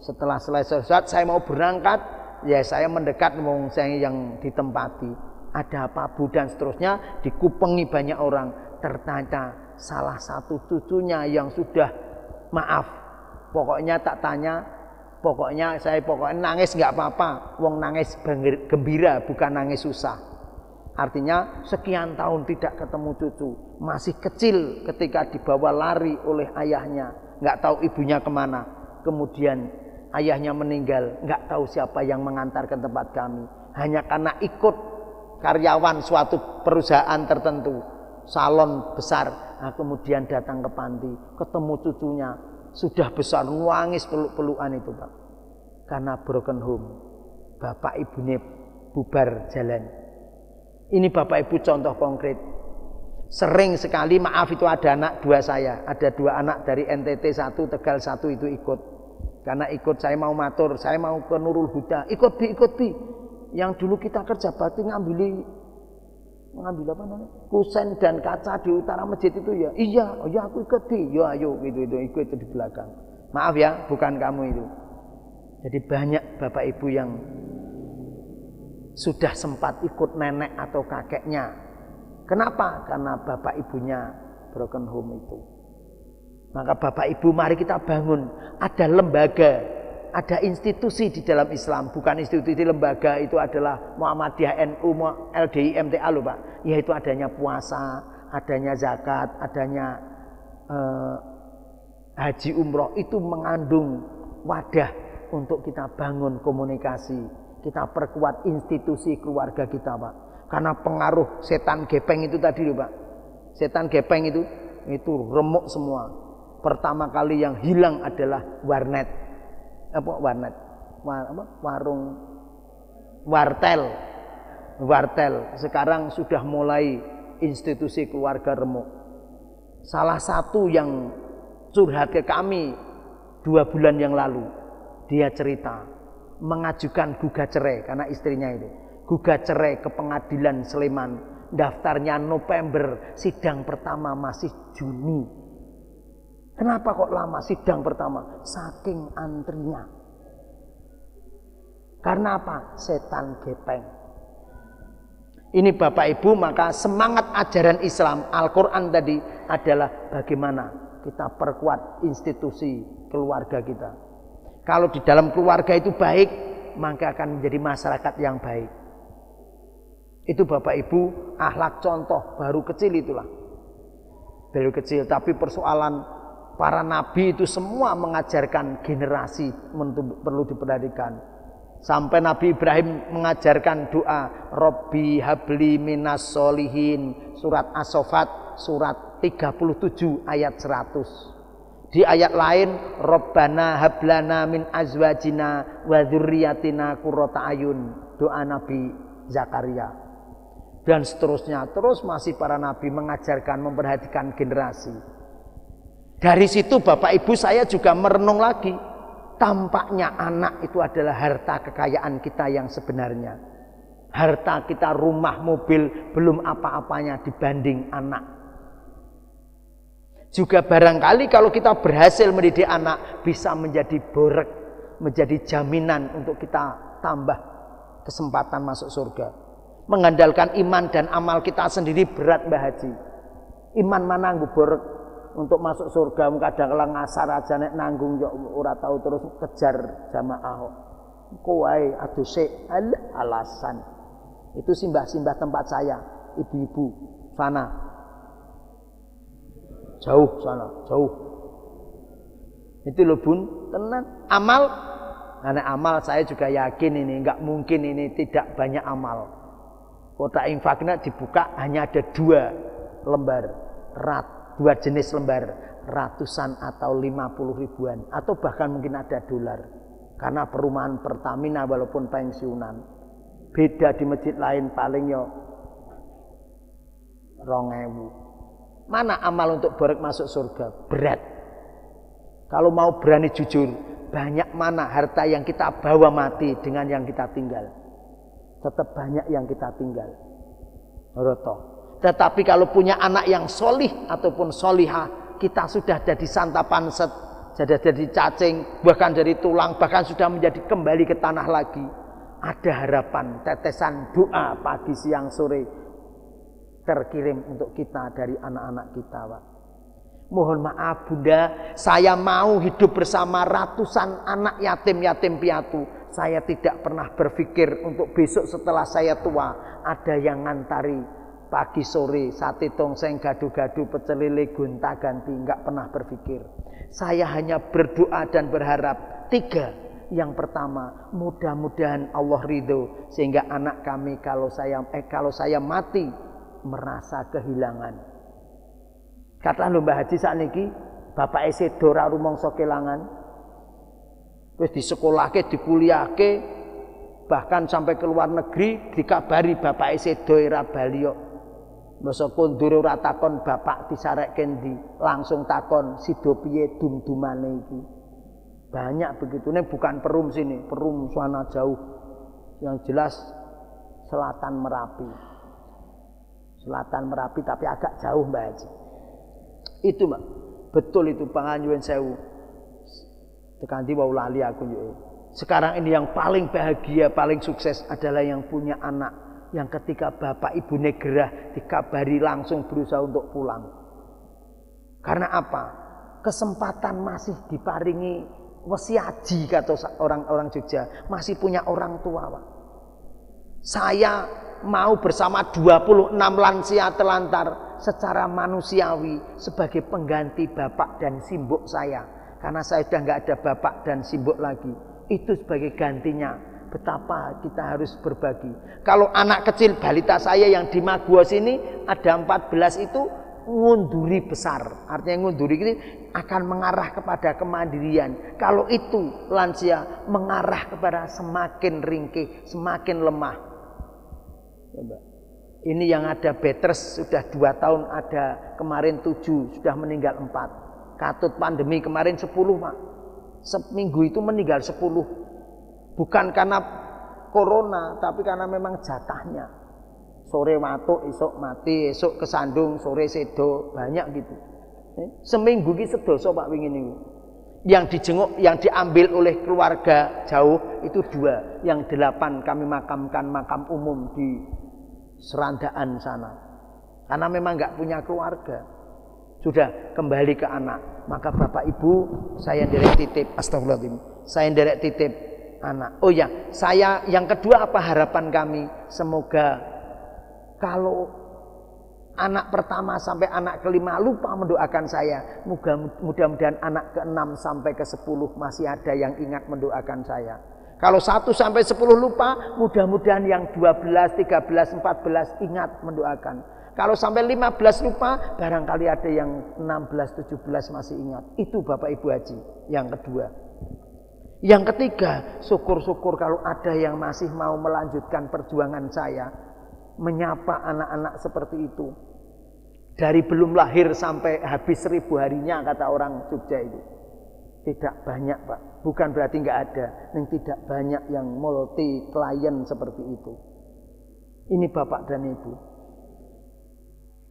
Setelah selesai sholat saya mau berangkat, ya saya mendekat wong saya yang ditempati. Ada apa Bu dan seterusnya, dikupengi banyak orang. Ternyata salah satu cucunya yang sudah maaf, pokoknya tak tanya, pokoknya nangis nggak apa-apa, wong nangis gembira bukan nangis susah. Artinya sekian tahun tidak ketemu cucu, masih kecil ketika dibawa lari oleh ayahnya, nggak tahu ibunya kemana, kemudian ayahnya meninggal, nggak tahu siapa yang mengantar ke tempat kami, hanya karena ikut karyawan suatu perusahaan tertentu, salon besar. Nah, kemudian datang ke panti, ketemu cucunya, sudah besar, nangis peluk-pelukan itu, Pak. Karena broken home, bapak ibunya bubar jalan. Ini bapak ibu contoh konkret. Sering sekali, maaf itu ada anak dua saya, ada dua anak dari NTT satu, Tegal satu itu ikut. Karena ikut saya mau matur, saya mau ke Nurul Huda, ikut bi. Yang dulu kita kerja bakti ngambil apa namanya? Kusen dan kaca di utara masjid itu ya. Iya, oh ya aku ikut bi. Ya ayo gitu ikut itu di belakang. Maaf ya, bukan kamu itu. Jadi banyak bapak ibu yang sudah sempat ikut nenek atau kakeknya. Kenapa? Karena bapak ibunya broken home itu. Maka bapak ibu mari kita bangun. Ada lembaga, ada institusi di dalam Islam. Bukan institusi lembaga, itu adalah Muhammadiyah, NU, LDI, MTA loh Pak. Yaitu adanya puasa, adanya zakat, adanya haji umroh. Itu mengandung wadah untuk kita bangun komunikasi. Kita perkuat institusi keluarga kita Pak. Karena pengaruh setan gepeng itu tadi loh Pak. Setan gepeng itu remuk semua. Pertama kali yang hilang adalah warnet. Wartel. Sekarang sudah mulai institusi keluarga remuk. Salah satu yang curhat ke kami 2 bulan yang lalu, dia cerita mengajukan gugat cerai karena istrinya itu. Gugat cerai ke pengadilan Sleman, daftarnya November, sidang pertama masih Juni. Kenapa kok lama sidang pertama? Saking antrinya. Karena apa? Setan gepeng. Ini Bapak Ibu, maka semangat ajaran Islam Al-Quran tadi adalah bagaimana kita perkuat institusi keluarga kita. Kalau di dalam keluarga itu baik, maka akan menjadi masyarakat yang baik. Itu Bapak Ibu, akhlak contoh baru kecil itulah. Baru kecil, tapi persoalan para nabi itu semua mengajarkan generasi perlu diperhatikan. Sampai Nabi Ibrahim mengajarkan doa Robbi habli minas solihin, surat As-Saffat surat 37 ayat 100. Di ayat lain Rabbana hablana min azwajina wa dzurriyyatina qurrata ayun, doa Nabi Zakaria. Dan seterusnya, terus masih para nabi mengajarkan, memperhatikan generasi. Dari situ Bapak Ibu saya juga merenung lagi. Tampaknya anak itu adalah harta kekayaan kita yang sebenarnya. Harta kita, rumah, mobil, belum apa-apanya dibanding anak. Juga barangkali kalau kita berhasil mendidik anak, bisa menjadi borek, menjadi jaminan untuk kita tambah kesempatan masuk surga. Mengandalkan iman dan amal kita sendiri berat Mbah Haji. Iman mana nggo borek untuk masuk surga, kadang-kadang ngasar aja nek nanggung yo ora tahu terus kejar jamaah. Kowe aduh sik alasan. Itu simbah-simbah tempat saya, ibu-ibu. sana. Jauh sana, jauh. Itu loh Bun, tenan. Amal, karena amal saya juga yakin ini, enggak mungkin ini tidak banyak amal. Kotak infaknya dibuka hanya ada 2 lembar, 2 jenis lembar, ratusan atau 50 ribuan, atau bahkan mungkin ada dolar. Karena perumahan Pertamina walaupun pensiunan, beda di masjid lain paling yo 2.000. Mana amal untuk borek masuk surga? Berat. Kalau mau berani jujur, banyak mana harta yang kita bawa mati dengan yang kita tinggal? Tetap banyak yang kita tinggal. Roto. Tetapi kalau punya anak yang solih ataupun solihah, kita sudah jadi santapan set, jadi cacing, bahkan jadi tulang, bahkan sudah menjadi kembali ke tanah lagi. Ada harapan, tetesan doa pagi, siang, sore terkirim untuk kita dari anak-anak kita, Pak. Mohon maaf Bunda, saya mau hidup bersama ratusan anak yatim piatu. Saya tidak pernah berpikir untuk besok setelah saya tua ada yang ngantari pagi sore sate tongseng, gadu-gadu, pecel lele, gonta-ganti. Enggak pernah berpikir. Saya hanya berdoa dan berharap 3. Yang pertama, mudah-mudahan Allah ridho sehingga anak kami kalau saya mati merasa kehilangan. Kata Mbah Haji sakniki, bapak sedo ora rumangsa kelangan. Wis disekolahke, dikuliahke, bahkan sampai ke luar negeri dikabari bapak sedo ora bali kok. Masa kondur ora takon bapak disarekke ndi, langsung takon sido piye dum-dumane iki. Banyak begitu. Ini bukan Perum sini, Perum sana jauh. Yang jelas selatan Merapi. Selatan Merapi tapi agak jauh Mbak Haji. Itu Mbak, betul itu Panganyuwen Sewu. Tekan di wau lali aku yo. Sekarang ini yang paling bahagia, paling sukses adalah yang punya anak yang ketika bapak ibune gerah dikabari langsung berusaha untuk pulang. Karena apa? Kesempatan masih diparingi wesiaji kata orang-orang Jogja, masih punya orang tua, Pak. Saya mau bersama 26 lansia telantar secara manusiawi sebagai pengganti bapak dan simbok saya. Karena saya sudah nggak ada bapak dan simbok lagi. Itu sebagai gantinya. Betapa kita harus berbagi. Kalau anak kecil balita saya yang di Maguwo sini ada 14 itu ngunduri besar. Artinya ngunduri ini akan mengarah kepada kemandirian. Kalau itu lansia mengarah kepada semakin ringkih, semakin lemah. Ini yang ada betres sudah 2 tahun ada, kemarin 7, sudah meninggal 4. Katut pandemi kemarin 10 Pak. Seminggu itu meninggal 10. Bukan karena corona, tapi karena memang jatahnya. Sore watuk, esok mati, esok kesandung, sore sedo, banyak gitu. Seminggu ini sedoso Pak wingin ini. Yang dijenguk, yang diambil oleh keluarga jauh itu 2. Yang 8 kami makamkan makam umum di Serandaan sana. Karena memang nggak punya keluarga. Sudah kembali ke anak. Maka bapak ibu saya nderek titip. Astagfirullahaladzim. Saya nderek titip anak. Oh ya, saya yang kedua apa harapan kami? Semoga kalau anak pertama sampai anak kelima lupa mendoakan saya, mudah-mudahan anak ke-6 sampai ke-10 masih ada yang ingat mendoakan saya. Kalau 1 sampai 10 lupa, mudah-mudahan yang 12, 13, 14 ingat mendoakan. Kalau sampai 15 lupa, barangkali ada yang 16, 17 masih ingat. Itu Bapak Ibu Haji yang kedua. Yang ketiga, syukur-syukur kalau ada yang masih mau melanjutkan perjuangan saya, menyapa anak-anak seperti itu. Dari belum lahir sampai habis 1000 harinya kata orang Jogja itu. Tidak banyak Pak. Bukan berarti nggak ada. Yang tidak banyak yang multi klien seperti itu. Ini Bapak dan Ibu.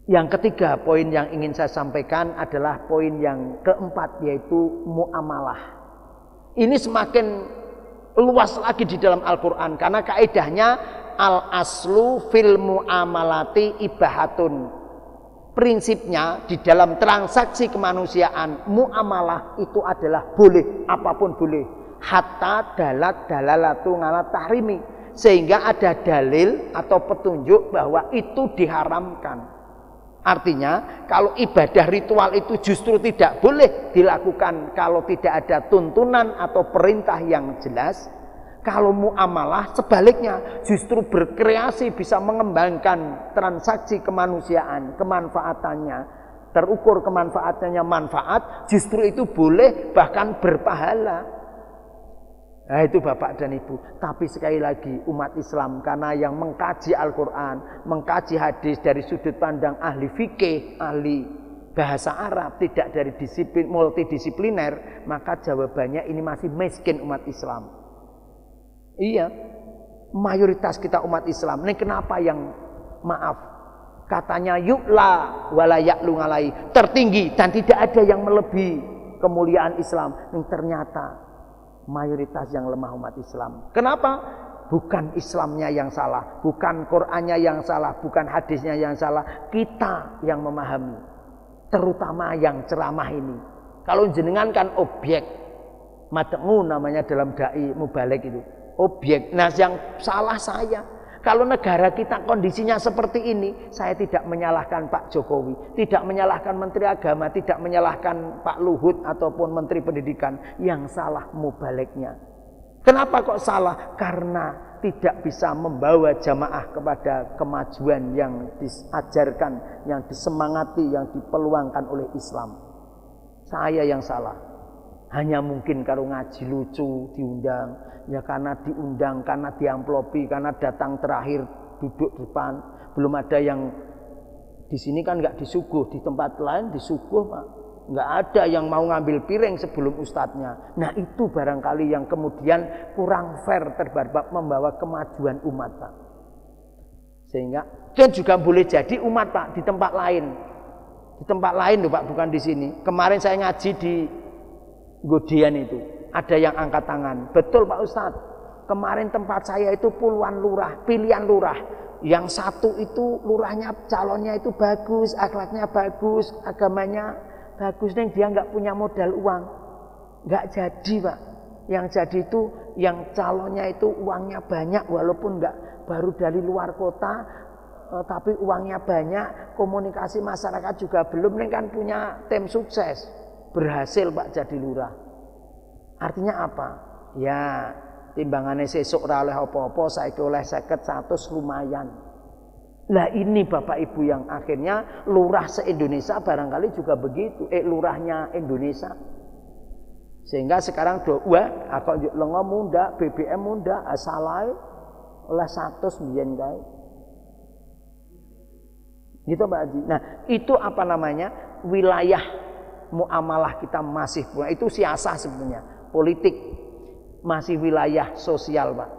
Yang ketiga poin yang ingin saya sampaikan adalah poin yang keempat yaitu muamalah. Ini semakin luas lagi di dalam Al-Quran. Karena kaidahnya al-aslu fil muamalati ibahatun. Prinsipnya di dalam transaksi kemanusiaan muamalah itu adalah boleh, apapun boleh. Hatta dalalatu ngalat tahrimi. Sehingga ada dalil atau petunjuk bahwa itu diharamkan. Artinya kalau ibadah ritual itu justru tidak boleh dilakukan kalau tidak ada tuntunan atau perintah yang jelas. Kalau muamalah sebaliknya justru berkreasi bisa mengembangkan transaksi kemanusiaan, kemanfaatannya, terukur kemanfaatannya manfaat, justru itu boleh bahkan berpahala. Nah itu Bapak dan Ibu. Tapi sekali lagi umat Islam karena yang mengkaji Al-Quran, mengkaji hadis dari sudut pandang ahli fikih, ahli bahasa Arab, tidak dari disiplin multidisipliner, maka jawabannya ini masih miskin umat Islam. Iya, mayoritas kita umat Islam. Ini kenapa yang maaf katanya yu'la wala ya'lu ngalai, tertinggi dan tidak ada yang melebihi kemuliaan Islam. Ini ternyata mayoritas yang lemah umat Islam. Kenapa? Bukan Islamnya yang salah, bukan Qur'annya yang salah, bukan hadisnya yang salah. Kita yang memahami, terutama yang ceramah ini. Kalau jenengan kan objek, mad'u namanya dalam dai mubalik itu, objek. Nah yang salah saya. Kalau negara kita kondisinya seperti ini, saya tidak menyalahkan Pak Jokowi, tidak menyalahkan Menteri Agama, tidak menyalahkan Pak Luhut ataupun Menteri Pendidikan. Yang salah mubaliknya. Kenapa kok salah? Karena tidak bisa membawa jamaah kepada kemajuan yang diajarkan, yang disemangati, yang dipeluangkan oleh Islam. Saya yang salah. Hanya mungkin kalau ngaji lucu diundang, ya karena diundang, karena diamplopi, karena datang terakhir duduk depan. Belum ada yang di sini kan nggak disuguh, di tempat lain disuguh Pak. Nggak ada yang mau ngambil piring sebelum ustadznya. Nah itu barangkali yang kemudian kurang fair terbabak membawa kemajuan umat Pak. Sehingga dan juga boleh jadi umat Pak di tempat lain. Di tempat lain loh Pak, bukan di sini. Kemarin saya ngaji di Godian itu, ada yang angkat tangan. Betul Pak Ustadz, kemarin tempat saya itu puluhan lurah, pilihan lurah. Yang satu itu lurahnya, calonnya itu bagus, akhlaknya bagus, agamanya bagus, nih dia nggak punya modal uang, nggak jadi Pak. Yang jadi itu yang calonnya itu uangnya banyak, walaupun nggak baru dari luar kota, tapi uangnya banyak, komunikasi masyarakat juga belum, nih kan punya tim sukses, berhasil Pak jadi lurah. Artinya apa? Ya timbangannya sesuk ora oleh apa-apa, saiki oleh 50-100 lumayan. Lah ini Bapak Ibu yang akhirnya lurah se-Indonesia barangkali juga begitu, lurahnya Indonesia. Sehingga sekarang wah aku lengo munda, BBM munda, asalai oleh 100 biyen kae. Gitu Pak Haji. Nah, itu apa namanya? Wilayah muamalah kita masih punya, itu siasah sebenarnya, politik masih wilayah sosial Pak.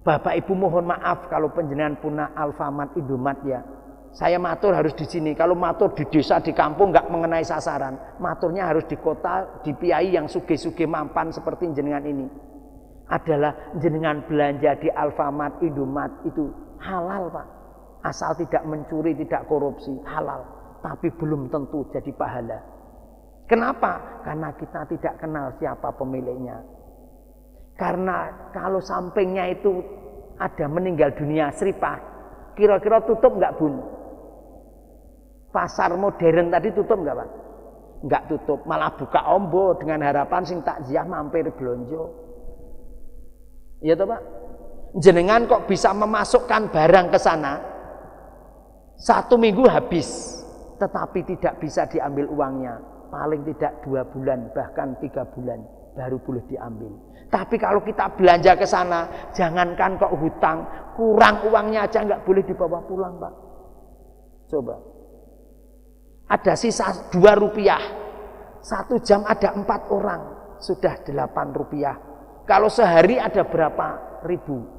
Bapak Ibu mohon maaf kalau panjenengan punya Alfamart, Indomaret ya. Saya matur harus di sini. Kalau matur di desa, di kampung nggak mengenai sasaran. Maturnya harus di kota, di piai yang suge-suge mampan seperti jenengan ini. Adalah jenengan belanja di Alfamart, Indomaret itu halal Pak. Asal tidak mencuri, tidak korupsi, halal. Tapi belum tentu jadi pahala. Kenapa? Karena kita tidak kenal siapa pemiliknya. Karena kalau sampingnya itu ada meninggal dunia seripah, kira-kira tutup nggak Bun? Pasar modern tadi tutup nggak Pak? Nggak tutup, malah buka ombo dengan harapan sing takziah mampir belonjo. Iya toh Pak? Jenengan kok bisa memasukkan barang ke sana? 1 minggu habis, tetapi tidak bisa diambil uangnya. Paling tidak 2 bulan, bahkan 3 bulan baru boleh diambil. Tapi kalau kita belanja ke sana, jangankan kok hutang, kurang uangnya aja nggak boleh dibawa pulang Pak. Coba. Ada sisa 2 rupiah, 1 jam ada 4 orang, sudah 8 rupiah. Kalau sehari ada berapa ribu?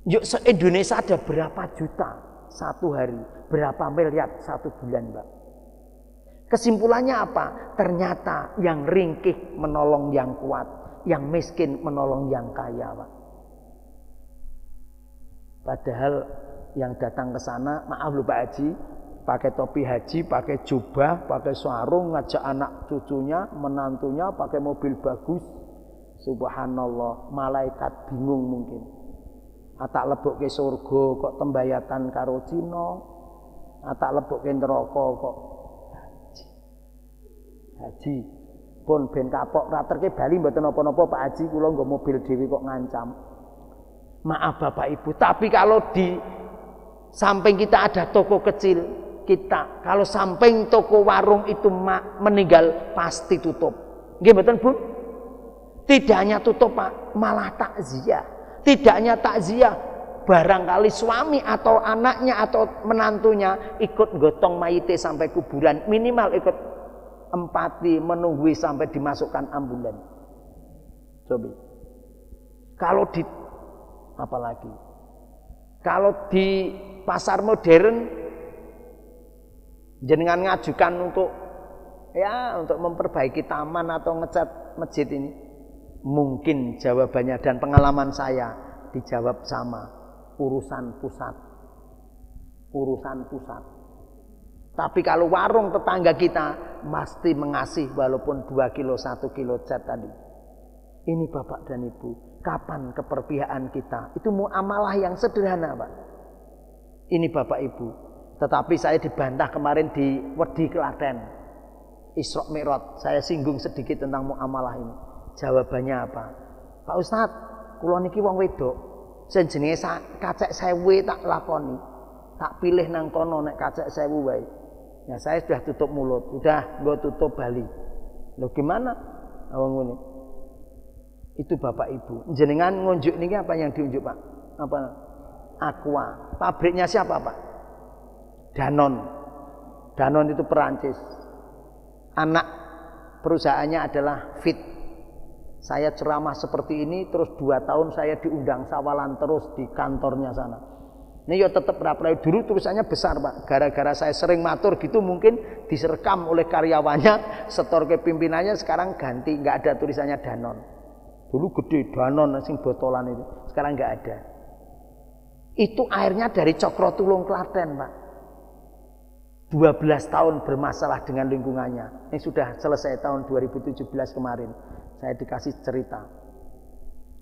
Yuk se-Indonesia ada berapa juta 1 hari, berapa miliar 1 bulan Pak. Kesimpulannya apa? Ternyata yang ringkih menolong yang kuat, yang miskin menolong yang kaya Pak. Padahal yang datang ke sana, maaf lupa Pak Haji, pakai topi haji, pakai jubah, pakai sarung, ngajak anak cucunya, menantunya, pakai mobil bagus. Subhanallah, malaikat bingung mungkin. Tak lebokke surga kok tembayatan karo Cina, tak lebokke neraka kok haji. Pun ben kapok raterke bali mboten napa-napa Pak Haji, kula nggo mobil dhewe kok ngancam. Maaf Bapak Ibu, tapi kalau di samping kita ada toko kecil, kita kalau samping toko warung itu meninggal pasti tutup. Nggih mboten Bu? Tidak hanya tutup Pak, malah takziah. Tidak hanya takziah, barangkali suami atau anaknya atau menantunya ikut gotong mayite sampai kuburan, minimal ikut empati menunggu sampai dimasukkan ambulan. Coba. Kalau di apalagi kalau di pasar modern jenengan ngajukan untuk memperbaiki taman atau ngecat masjid ini, mungkin jawabannya dan pengalaman saya dijawab sama, urusan pusat. Tapi kalau warung tetangga kita mesti mengasih walaupun 2 kilo 1 kilo cat tadi. Ini Bapak dan Ibu, kapan keperpihakan kita? Itu muamalah yang sederhana Pak. Ini Bapak Ibu. Tetapi saya dibantah kemarin di Wedi Klaten, Isra Mi'raj. Saya singgung sedikit tentang muamalah ini. Jawabannya apa? Pak Ustadz, kula niki wong wedok, sing jenenge kacek 1000 tak lakoni. Tak pilih nang kono nek kacek 1000 wae. Ya saya sudah tutup mulut, udah gue tutup bali. Loh gimana? Awang ngene. Itu Bapak Ibu. Jenengan ngunjuk niki apa yang diunjuk Pak? Apa? Aqua. Pabriknya siapa Pak? Danone. Danone itu Perancis. Anak perusahaannya adalah Fit. Saya ceramah seperti ini terus 2 tahun saya diundang sawalan terus di kantornya sana. Ini ya tetap berapa dulu tulisannya besar Pak. Gara-gara saya sering matur gitu mungkin diserekam oleh karyawannya, setor ke pimpinannya, sekarang ganti nggak ada tulisannya Danone. Dulu gede Danone sing botolan itu, sekarang nggak ada. Itu airnya dari Cokrotulung Klaten Pak. 12 tahun bermasalah dengan lingkungannya. Ini sudah selesai tahun 2017 kemarin. Saya dikasih cerita.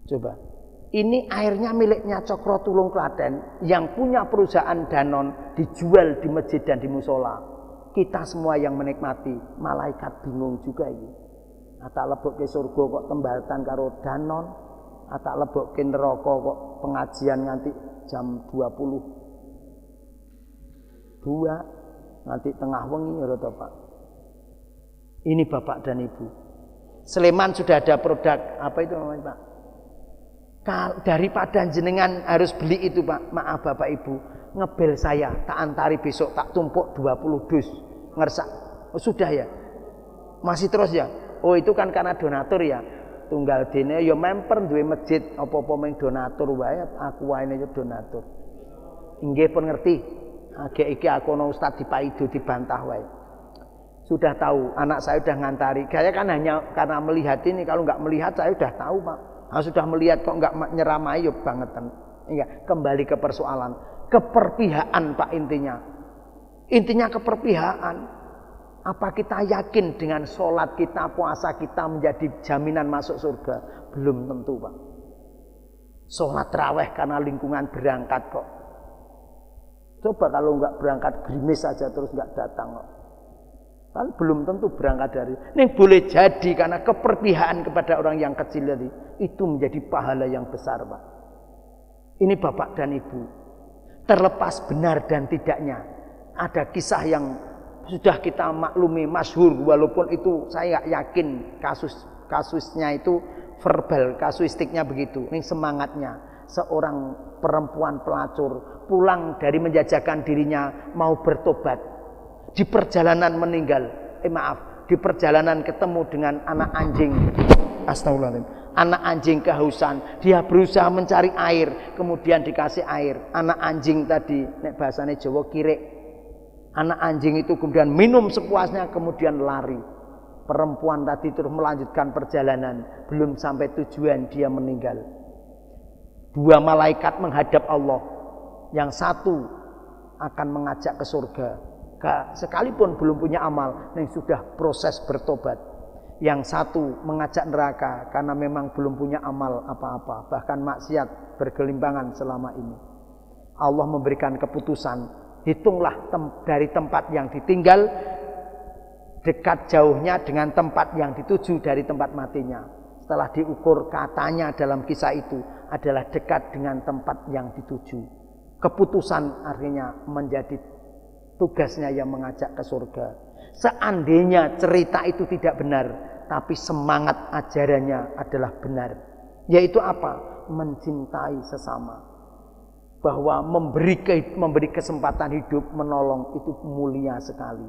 Coba. Ini airnya miliknya Cokrotulung Klaten yang punya perusahaan Danone, dijual di masjid dan di musola. Kita semua yang menikmati, malaikat bingung juga ini. Tak lebokke surga kok tembatan karo Danone, tak lebokke neraka kok pengajian nganti jam 22 nanti tengah wengi ya to Pak. Ini Bapak dan Ibu. Sleman sudah ada produk apa itu namanya Pak? Daripada jenengan harus beli itu Pak, maaf Bapak Ibu, ngebel saya, tak antari besok, tak tumpuk 20 dus, ngersak. Oh, sudah ya? Masih terus ya? Oh itu kan karena donatur ya. Tunggal dene ya memper duwe masjid, apa-apa meng donatur wae, aku wae ya donatur. Inggih pun ngerti. Agek iki aku ana Ustaz dipaido dibantah wae. Sudah tahu, anak saya sudah ngantari. Saya kan hanya karena melihat ini, kalau nggak melihat saya sudah tahu Pak. Sudah melihat kok nggak nyeramai yuk bangetan. Enggak, kembali ke persoalan keperpihakan Pak intinya. Intinya keperpihakan. Apa kita yakin dengan sholat kita, puasa kita menjadi jaminan masuk surga? Belum tentu Pak. Sholat raweh karena lingkungan berangkat kok. Coba kalau nggak berangkat gerimis saja terus nggak datang kok. Kan belum tentu berangkat dari ini. Boleh jadi karena keperpihakan kepada orang yang kecil tadi itu menjadi pahala yang besar Pak. Ini Bapak dan Ibu, terlepas benar dan tidaknya ada kisah yang sudah kita maklumi masyhur, walaupun itu saya yakin kasusnya itu verbal, kasuistiknya begitu. Ini semangatnya seorang perempuan pelacur pulang dari menjajakan dirinya mau bertobat. Di perjalanan meninggal, di perjalanan ketemu dengan anak anjing. Astagfirullahaladzim. Anak anjing kehausan, dia berusaha mencari air, kemudian dikasih air. Anak anjing tadi, nek bahasane Jawa kirek. Anak anjing itu kemudian minum sepuasnya, kemudian lari. Perempuan tadi terus melanjutkan perjalanan, belum sampai tujuan dia meninggal. 2 malaikat menghadap Allah, yang satu akan mengajak ke surga. Sekalipun belum punya amal, yang sudah proses bertobat. Yang satu mengajak neraka karena memang belum punya amal apa-apa, bahkan maksiat bergelimpangan selama ini. Allah memberikan keputusan, hitunglah dari tempat yang ditinggal, dekat jauhnya dengan tempat yang dituju dari tempat matinya. Setelah diukur, katanya dalam kisah itu adalah dekat dengan tempat yang dituju. Keputusan artinya menjadi tugasnya yang mengajak ke surga. Seandainya cerita itu tidak benar, tapi semangat ajarannya adalah benar. Yaitu apa? Mencintai sesama. Bahwa memberi kesempatan hidup, menolong itu mulia sekali.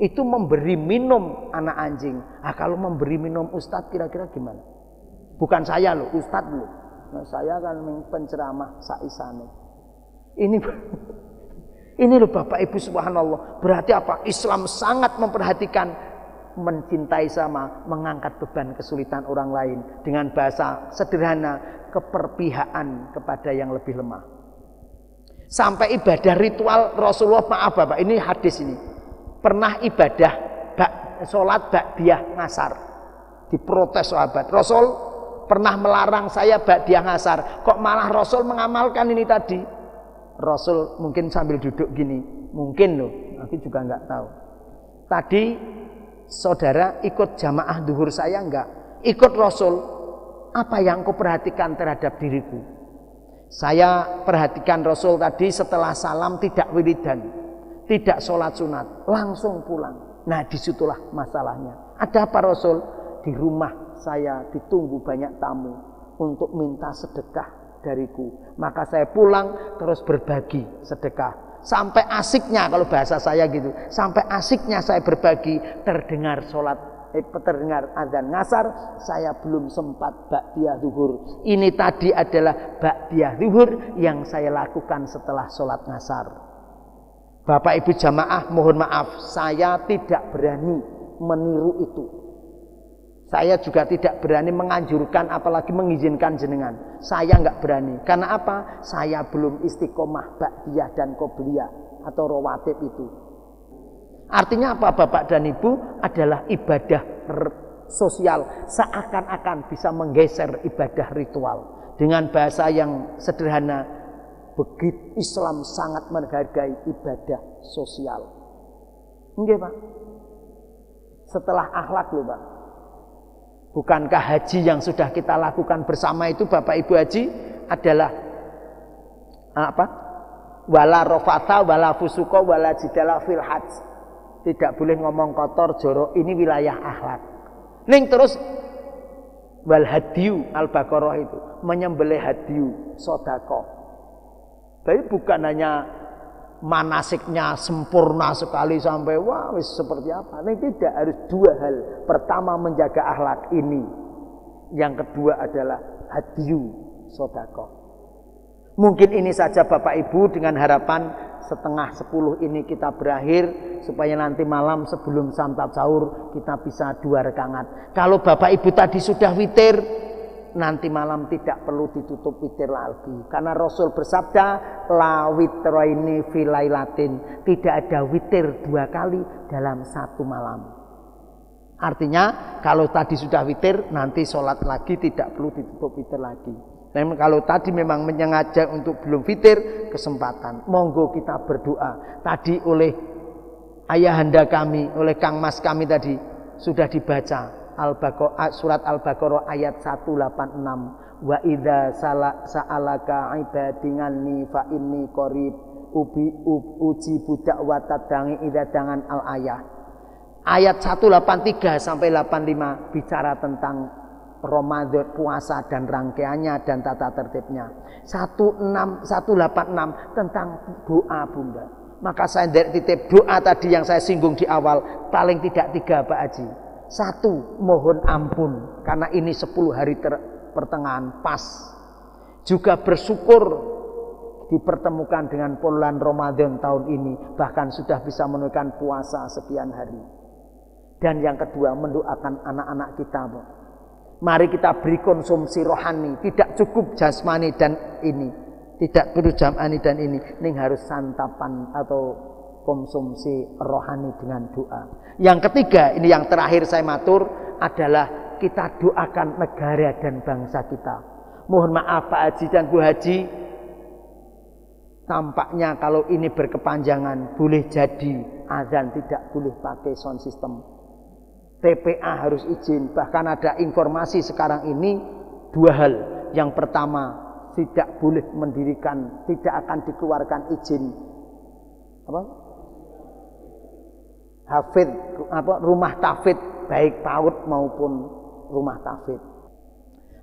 Itu memberi minum anak anjing. Kalau memberi minum ustadz kira-kira gimana? Bukan saya loh, ustadz loh. Nah, saya kan penceramah saisane. Ini loh Bapak Ibu, subhanallah. Berarti apa? Islam sangat memperhatikan mencintai sama, mengangkat beban kesulitan orang lain. Dengan bahasa sederhana, keperpihakan kepada yang lebih lemah. Sampai ibadah ritual Rasulullah, maaf Bapak, ini hadis ini. Pernah ibadah sholat ba'diyah ngasar. Diprotes sahabat. Rasul pernah melarang saya ba'diyah ngasar. Kok malah Rasul mengamalkan ini tadi? Rasul mungkin sambil duduk gini, mungkin loh, aku juga nggak tahu. Tadi saudara ikut jamaah duhur saya enggak? Ikut Rasul. Apa yang kau perhatikan terhadap diriku? Saya perhatikan Rasul tadi setelah salam tidak wiridan, tidak sholat sunat, langsung pulang. Nah disitulah masalahnya. Ada apa Rasul? Di rumah saya ditunggu banyak tamu untuk minta sedekah dariku, maka saya pulang terus berbagi sedekah. Sampai asiknya, kalau bahasa saya gitu, sampai asiknya saya berbagi, terdengar terdengar azan ngasar, saya belum sempat ba'diyah zuhur. Ini tadi adalah ba'diyah zuhur yang saya lakukan setelah sholat ngasar. Bapak Ibu jamaah, mohon maaf, saya tidak berani meniru itu. Saya juga tidak berani menganjurkan, apalagi mengizinkan jenengan. Saya nggak berani. Karena apa? Saya belum istiqomah ba'diyah dan qobliyah atau rawatib itu. Artinya apa Bapak dan Ibu? Adalah ibadah sosial. Seakan-akan bisa menggeser ibadah ritual. Dengan bahasa yang sederhana, begitu Islam sangat menghargai ibadah sosial. Enggak Pak? Setelah akhlak loh Pak. Bukankah haji yang sudah kita lakukan bersama itu Bapak Ibu haji adalah apa? Wala rofata, wala fusuko, wala jidala fil hajj. Tidak boleh ngomong kotor, jorok. Ini wilayah akhlak. Ning terus wal hadiyu al-baqarah itu menyembelih hadiyu sedekah. Tapi bukan hanya manasiknya sempurna sekali sampai wah wis seperti apa. Ini tidak, harus dua hal. Pertama menjaga akhlak ini. Yang kedua adalah hadiyu sedekah. Mungkin ini saja Bapak Ibu, dengan harapan 9:30 ini kita berakhir supaya nanti malam sebelum santap sahur kita bisa 2 rakaat. Kalau Bapak Ibu tadi sudah witir, nanti malam tidak perlu ditutup witir lagi, karena Rasul bersabda la witraini fi lailatin, tidak ada witir 2 kali dalam 1 malam. Artinya kalau tadi sudah witir, nanti sholat lagi tidak perlu ditutup witir lagi. Dan kalau tadi memang menyengaja untuk belum witir, kesempatan monggo kita berdoa. Tadi oleh ayahanda kami, oleh Kang Mas kami tadi sudah dibaca surat Al-Baqarah ayat 186. Wa idza sa'alaka ibadi anni fa inni qarib ujibu da'watad da'i idza dangan al-ayah. Ayat 183 sampai 85 bicara tentang Ramadan, puasa dan rangkaiannya dan tata tertibnya. 186 tentang doa Bunda. Maka saya dari titip doa tadi yang saya singgung di awal, paling tidak 3 Pak Haji. 1, mohon ampun karena ini 10 hari pertengahan pas. Juga bersyukur dipertemukan dengan bulan Ramadan tahun ini, bahkan sudah bisa menunaikan puasa sekian hari. Dan yang kedua, mendoakan anak-anak kita. Mari kita beri konsumsi rohani, tidak cukup jasmani dan ini, tidak perlu jasmani dan ini harus santapan atau konsumsi rohani dengan doa. Yang ketiga, ini yang terakhir saya matur adalah kita doakan negara dan bangsa kita. Mohon maaf Pak Haji dan Bu Haji, tampaknya kalau ini berkepanjangan boleh jadi azan tidak boleh pakai sound system. TPA harus izin. Bahkan ada informasi sekarang ini dua hal. Yang pertama, tidak boleh mendirikan, tidak akan dikeluarkan izin rumah tahfidz, baik PAUD maupun rumah tahfidz.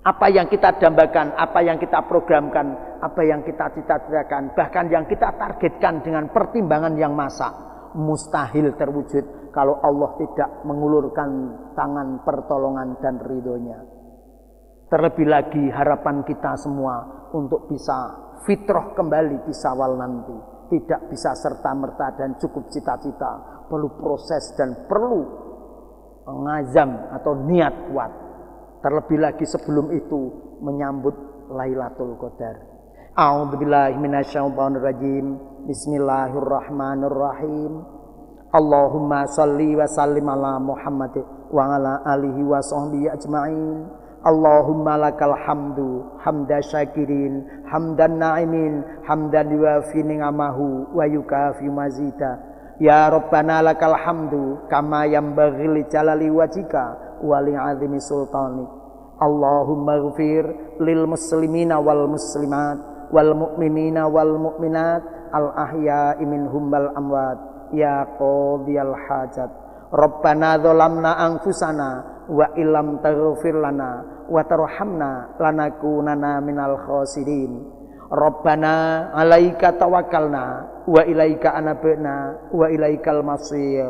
Apa yang kita dambakan, apa yang kita programkan, apa yang kita cita-citakan, bahkan yang kita targetkan dengan pertimbangan yang masak, mustahil terwujud kalau Allah tidak mengulurkan tangan pertolongan dan ridhonya. Terlebih lagi harapan kita semua untuk bisa fitrah kembali di Syawal nanti. Tidak bisa serta-merta dan cukup cita-cita. Perlu proses dan perlu ngazam atau niat kuat. Terlebih lagi sebelum itu menyambut Lailatul Qadar. A'udzubillahi minasyaitonirrajim. Bismillahirrahmanirrahim. Allahumma shalli wa sallim ala Muhammad wa ala alihi wa sahbihi ajma'in. Allahumma lakal hamdu hamda syakirin hamdan na'imin hamdan yuafi ni'amahu wa yukafi mazida. Ya Rabbana lakal hamdu kama yanbaghi li jalali wajhika wa li 'azimi sultanik. Allahumma ighfir lil muslimina wal muslimat wal mu'minina wal mu'minat al ahya'i minhum wal amwat ya qadiyal hajat. Rabbana dzalamna anfusana wa illam taghfir lana wa tarhamna lanakunanna minal khasirin. Rabbana 'alaika tawakkalna wa ilaika anabna wa ilaikal masir.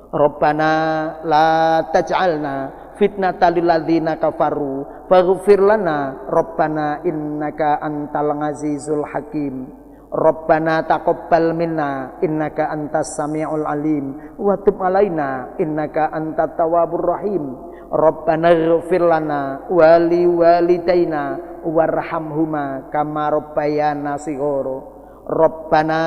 Rabbana la taj'alna fitnatal lil ladzina kafaru faghfir lana Rabbana innaka antal azizul hakim. Rabbana taqabbal minna innaka antas samiul alim wa tub alaina innaka antat tawwabur rahim. Rabbana ighfir lana wa li walidaina warhamhuma kama rabbayana shighara. Rabbana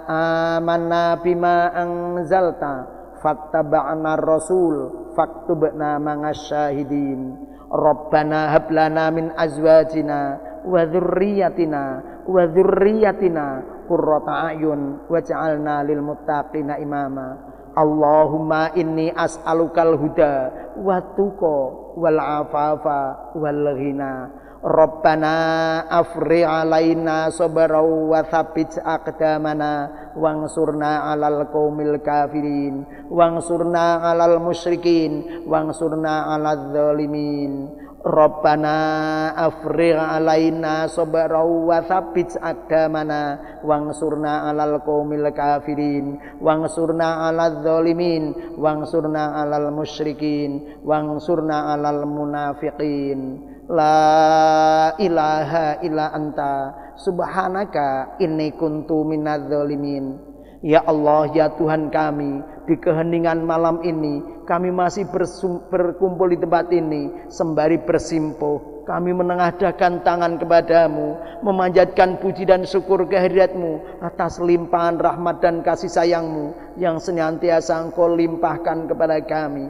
amanna bima anzalta fattaba'na rasul faktubna ma'as syahidin. Rabbana hab lana min azwajina wa dzurriyyatina qurrata a'yun waj'alna lil muttaqina imama. Allahumma inni as'alukal huda wa tuqa wal afafa wal ghina. Rabbana afri alaina sabra wa tsabbit aqdamana wansurna 'alal qaumil kafirin wansurna 'alal musyrikin wansurna 'alal zalimin. Rabbana afrigh alaina sabra wa tsabbit aqdamana wansurna 'alal qaumil kafirin wansurna 'alal zalimin wansurna 'alal musyrikin wansurna 'alal munafiqin. La ilaha illa anta subhanaka inni kuntu minadz zalimin. Ya Allah, ya Tuhan kami, di keheningan malam ini kami masih berkumpul di tempat ini sembari bersimpuh. Kami menengadahkan tangan kepadamu, memanjatkan puji dan syukur kehadiratmu atas limpahan rahmat dan kasih sayangmu yang senantiasa Engkau limpahkan kepada kami.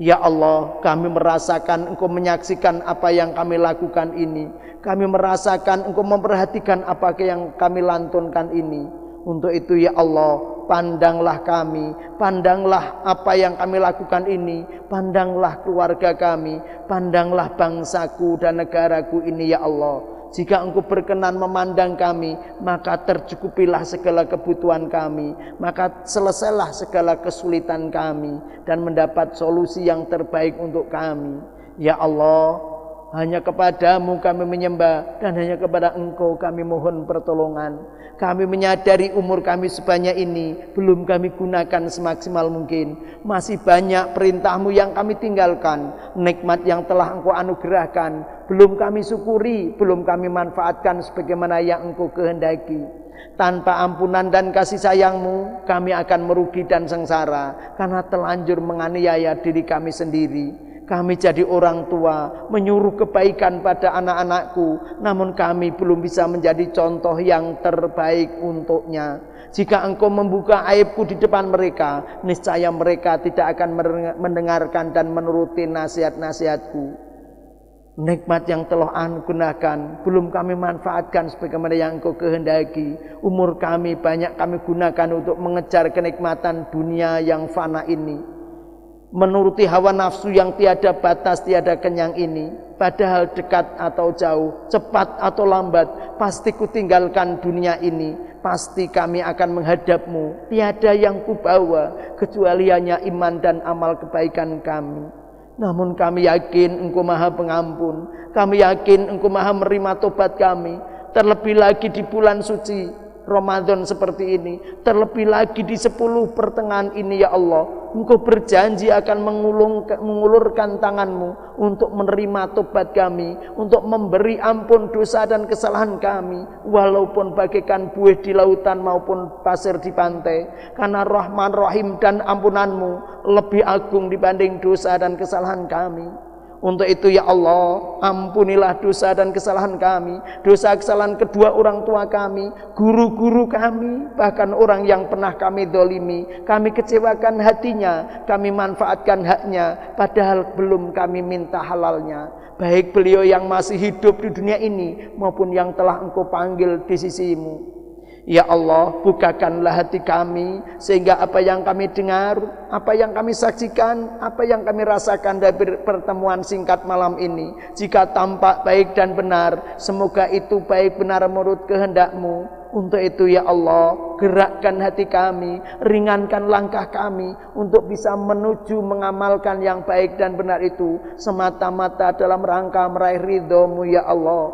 Ya Allah, kami merasakan Engkau menyaksikan apa yang kami lakukan ini. Kami merasakan Engkau memperhatikan apa yang kami lantunkan ini. Untuk itu ya Allah, pandanglah kami, pandanglah apa yang kami lakukan ini, pandanglah keluarga kami, pandanglah bangsaku dan negaraku ini ya Allah. Jika Engkau berkenan memandang kami, maka tercukupilah segala kebutuhan kami, maka selesailah segala kesulitan kami dan mendapat solusi yang terbaik untuk kami. Ya Allah, hanya kepadamu kami menyembah dan hanya kepada Engkau kami mohon pertolongan. Kami menyadari umur kami sebanyak ini belum kami gunakan semaksimal mungkin. Masih banyak perintah-Mu yang kami tinggalkan, nikmat yang telah Engkau anugerahkan belum kami syukuri, belum kami manfaatkan sebagaimana yang Engkau kehendaki. Tanpa ampunan dan kasih sayang-Mu, kami akan merugi dan sengsara karena telanjur menganiaya diri kami sendiri. Kami jadi orang tua, menyuruh kebaikan pada anak-anakku, namun kami belum bisa menjadi contoh yang terbaik untuknya. Jika engkau membuka aibku di depan mereka, niscaya mereka tidak akan mendengarkan dan menuruti nasihat-nasihatku. Nikmat yang telah Anda gunakan belum kami manfaatkan sebagaimana yang Engkau kehendaki. Umur kami banyak kami gunakan untuk mengejar kenikmatan dunia yang fana ini, menuruti hawa nafsu yang tiada batas tiada kenyang ini. Padahal dekat atau jauh, cepat atau lambat, pasti kutinggalkan dunia ini. Pasti kami akan menghadapmu. Tiada yang kubawa kecuali hanya iman dan amal kebaikan kami. Namun kami yakin Engkau Maha Pengampun. Kami yakin Engkau Maha menerima tobat kami. Terlebih lagi di bulan suci Ramadan seperti ini, terlebih lagi di 10 pertengahan ini ya Allah. Engkau berjanji akan mengulurkan tanganmu untuk menerima tobat kami, untuk memberi ampun dosa dan kesalahan kami, walaupun bagaikan buih di lautan maupun pasir di pantai. Karena Rahman Rahim dan ampunanmu lebih agung dibanding dosa dan kesalahan kami. Untuk itu ya Allah, ampunilah dosa dan kesalahan kami, dosa kesalahan kedua orang tua kami, guru-guru kami, bahkan orang yang pernah kami dolimi, kami kecewakan hatinya, kami manfaatkan haknya, padahal belum kami minta halalnya. Baik beliau yang masih hidup di dunia ini, maupun yang telah Engkau panggil di sisimu. Ya Allah, bukakanlah hati kami, sehingga apa yang kami dengar, apa yang kami saksikan, apa yang kami rasakan dari pertemuan singkat malam ini, jika tampak baik dan benar, semoga itu baik benar menurut kehendak-Mu. Untuk itu ya Allah, gerakkan hati kami, ringankan langkah kami, untuk bisa menuju mengamalkan yang baik dan benar itu, semata-mata dalam rangka meraih ridho-Mu ya Allah.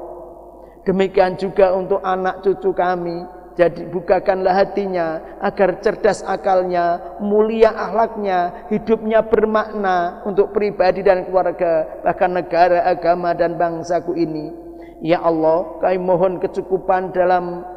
Demikian juga untuk anak cucu kami. Jadi bukakanlah hatinya agar cerdas akalnya, mulia akhlaknya, hidupnya bermakna untuk pribadi dan keluarga, bahkan negara, agama dan bangsaku ini. Ya Allah, kami mohon kecukupan dalam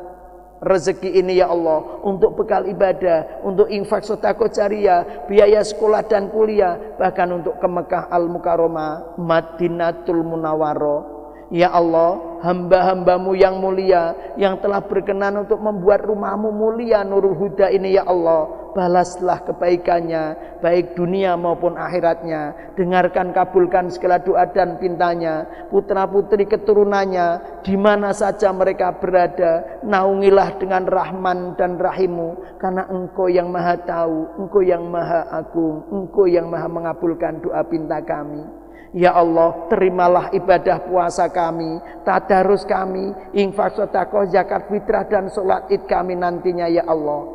rezeki ini ya Allah, untuk bekal ibadah, untuk infak sedekah jariyah, biaya sekolah dan kuliah, bahkan untuk ke Mekah Al-Mukarramah, Madinatul Munawwarah. Ya Allah, hamba-Hamba-Mu yang mulia, yang telah berkenan untuk membuat rumah-Mu mulia Nurul Huda ini ya Allah, balaslah kebaikannya, baik dunia maupun akhiratnya. Dengarkan, kabulkan segala doa dan pintanya, putra-putri keturunannya, di mana saja mereka berada, naungilah dengan Rahman dan Rahim-Mu, karena Engkau yang Maha Tahu, Engkau yang Maha Agung, Engkau yang Maha mengabulkan doa pinta kami. Ya Allah, terimalah ibadah puasa kami, tadarus kami, infak sedekah, zakat fitrah dan sholat id kami nantinya ya Allah.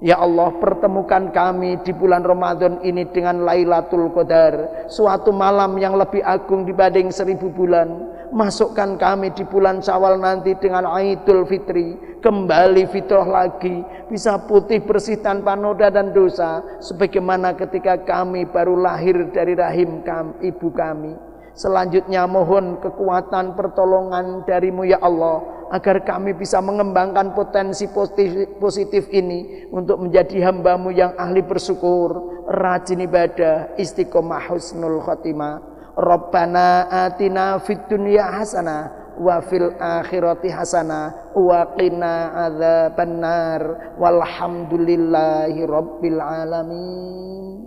Ya Allah, pertemukan kami di bulan Ramadan ini dengan Lailatul Qadar, suatu malam yang lebih agung dibanding 1000 bulan. Masukkan kami di bulan Syawal nanti dengan Idul Fitri, kembali fitrah lagi, bisa putih bersih tanpa noda dan dosa, sebagaimana ketika kami baru lahir dari rahim ibu kami. Selanjutnya mohon kekuatan pertolongan dari-Mu ya Allah, agar kami bisa mengembangkan potensi positif ini untuk menjadi hamba-Mu yang ahli bersyukur, rajin ibadah, istiqomah, husnul khotimah. Rabbana atina fid dunya hasanah wa fil akhirati hasanah wa qina adzabannar walhamdulillahi rabbil alamin.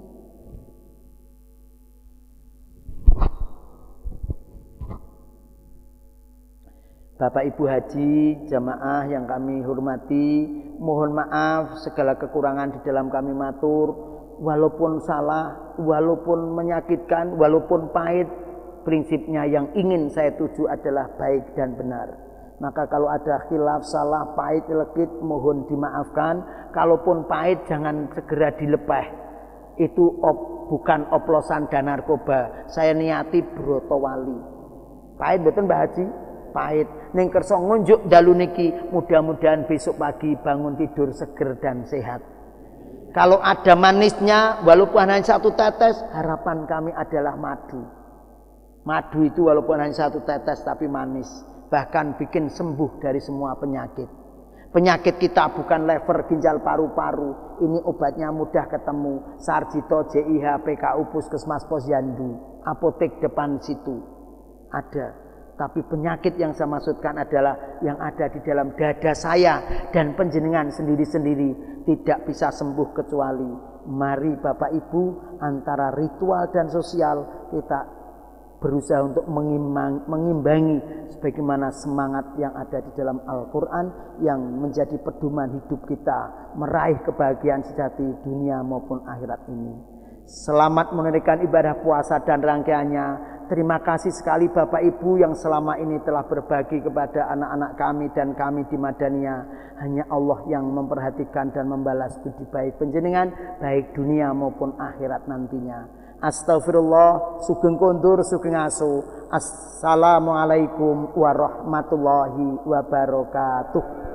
Bapak Ibu Haji, jamaah yang kami hormati, mohon maaf segala kekurangan di dalam kami matur. Walaupun salah, walaupun menyakitkan, walaupun pahit, prinsipnya yang ingin saya tuju adalah baik dan benar. Maka kalau ada khilaf, salah, pahit, lekit, mohon dimaafkan. Kalaupun pahit, jangan segera dilepeh. Itu bukan oplosan dan narkoba. Saya niati broto wali. Pahit betul Mbak Haji? Pahit. Ning kersa ngunjuk dalu niki, mudah-mudahan besok pagi bangun tidur seger dan sehat. Kalau ada manisnya, walaupun hanya 1 tetes, harapan kami adalah madu. Madu itu walaupun hanya 1 tetes tapi manis, bahkan bikin sembuh dari semua penyakit. Penyakit kita bukan lever, ginjal, paru-paru. Ini obatnya mudah ketemu. Sarjito, JIH, PKU, Puskesmas, Posyandu, apotek depan situ ada. Tapi penyakit yang saya maksudkan adalah yang ada di dalam dada saya dan panjenengan sendiri-sendiri tidak bisa sembuh kecuali mari Bapak Ibu antara ritual dan sosial kita berusaha untuk mengimbangi sebagaimana semangat yang ada di dalam Al-Quran yang menjadi pedoman hidup kita meraih kebahagiaan sejati dunia maupun akhirat ini. Selamat menunaikan ibadah puasa dan rangkaiannya. Terima kasih sekali Bapak Ibu yang selama ini telah berbagi kepada anak-anak kami dan kami di Madania. Hanya Allah yang memperhatikan dan membalas budi baik panjenengan baik dunia maupun akhirat nantinya. Astaghfirullah, sugeng kondur, sugeng asu. Assalamualaikum warahmatullahi wabarakatuh.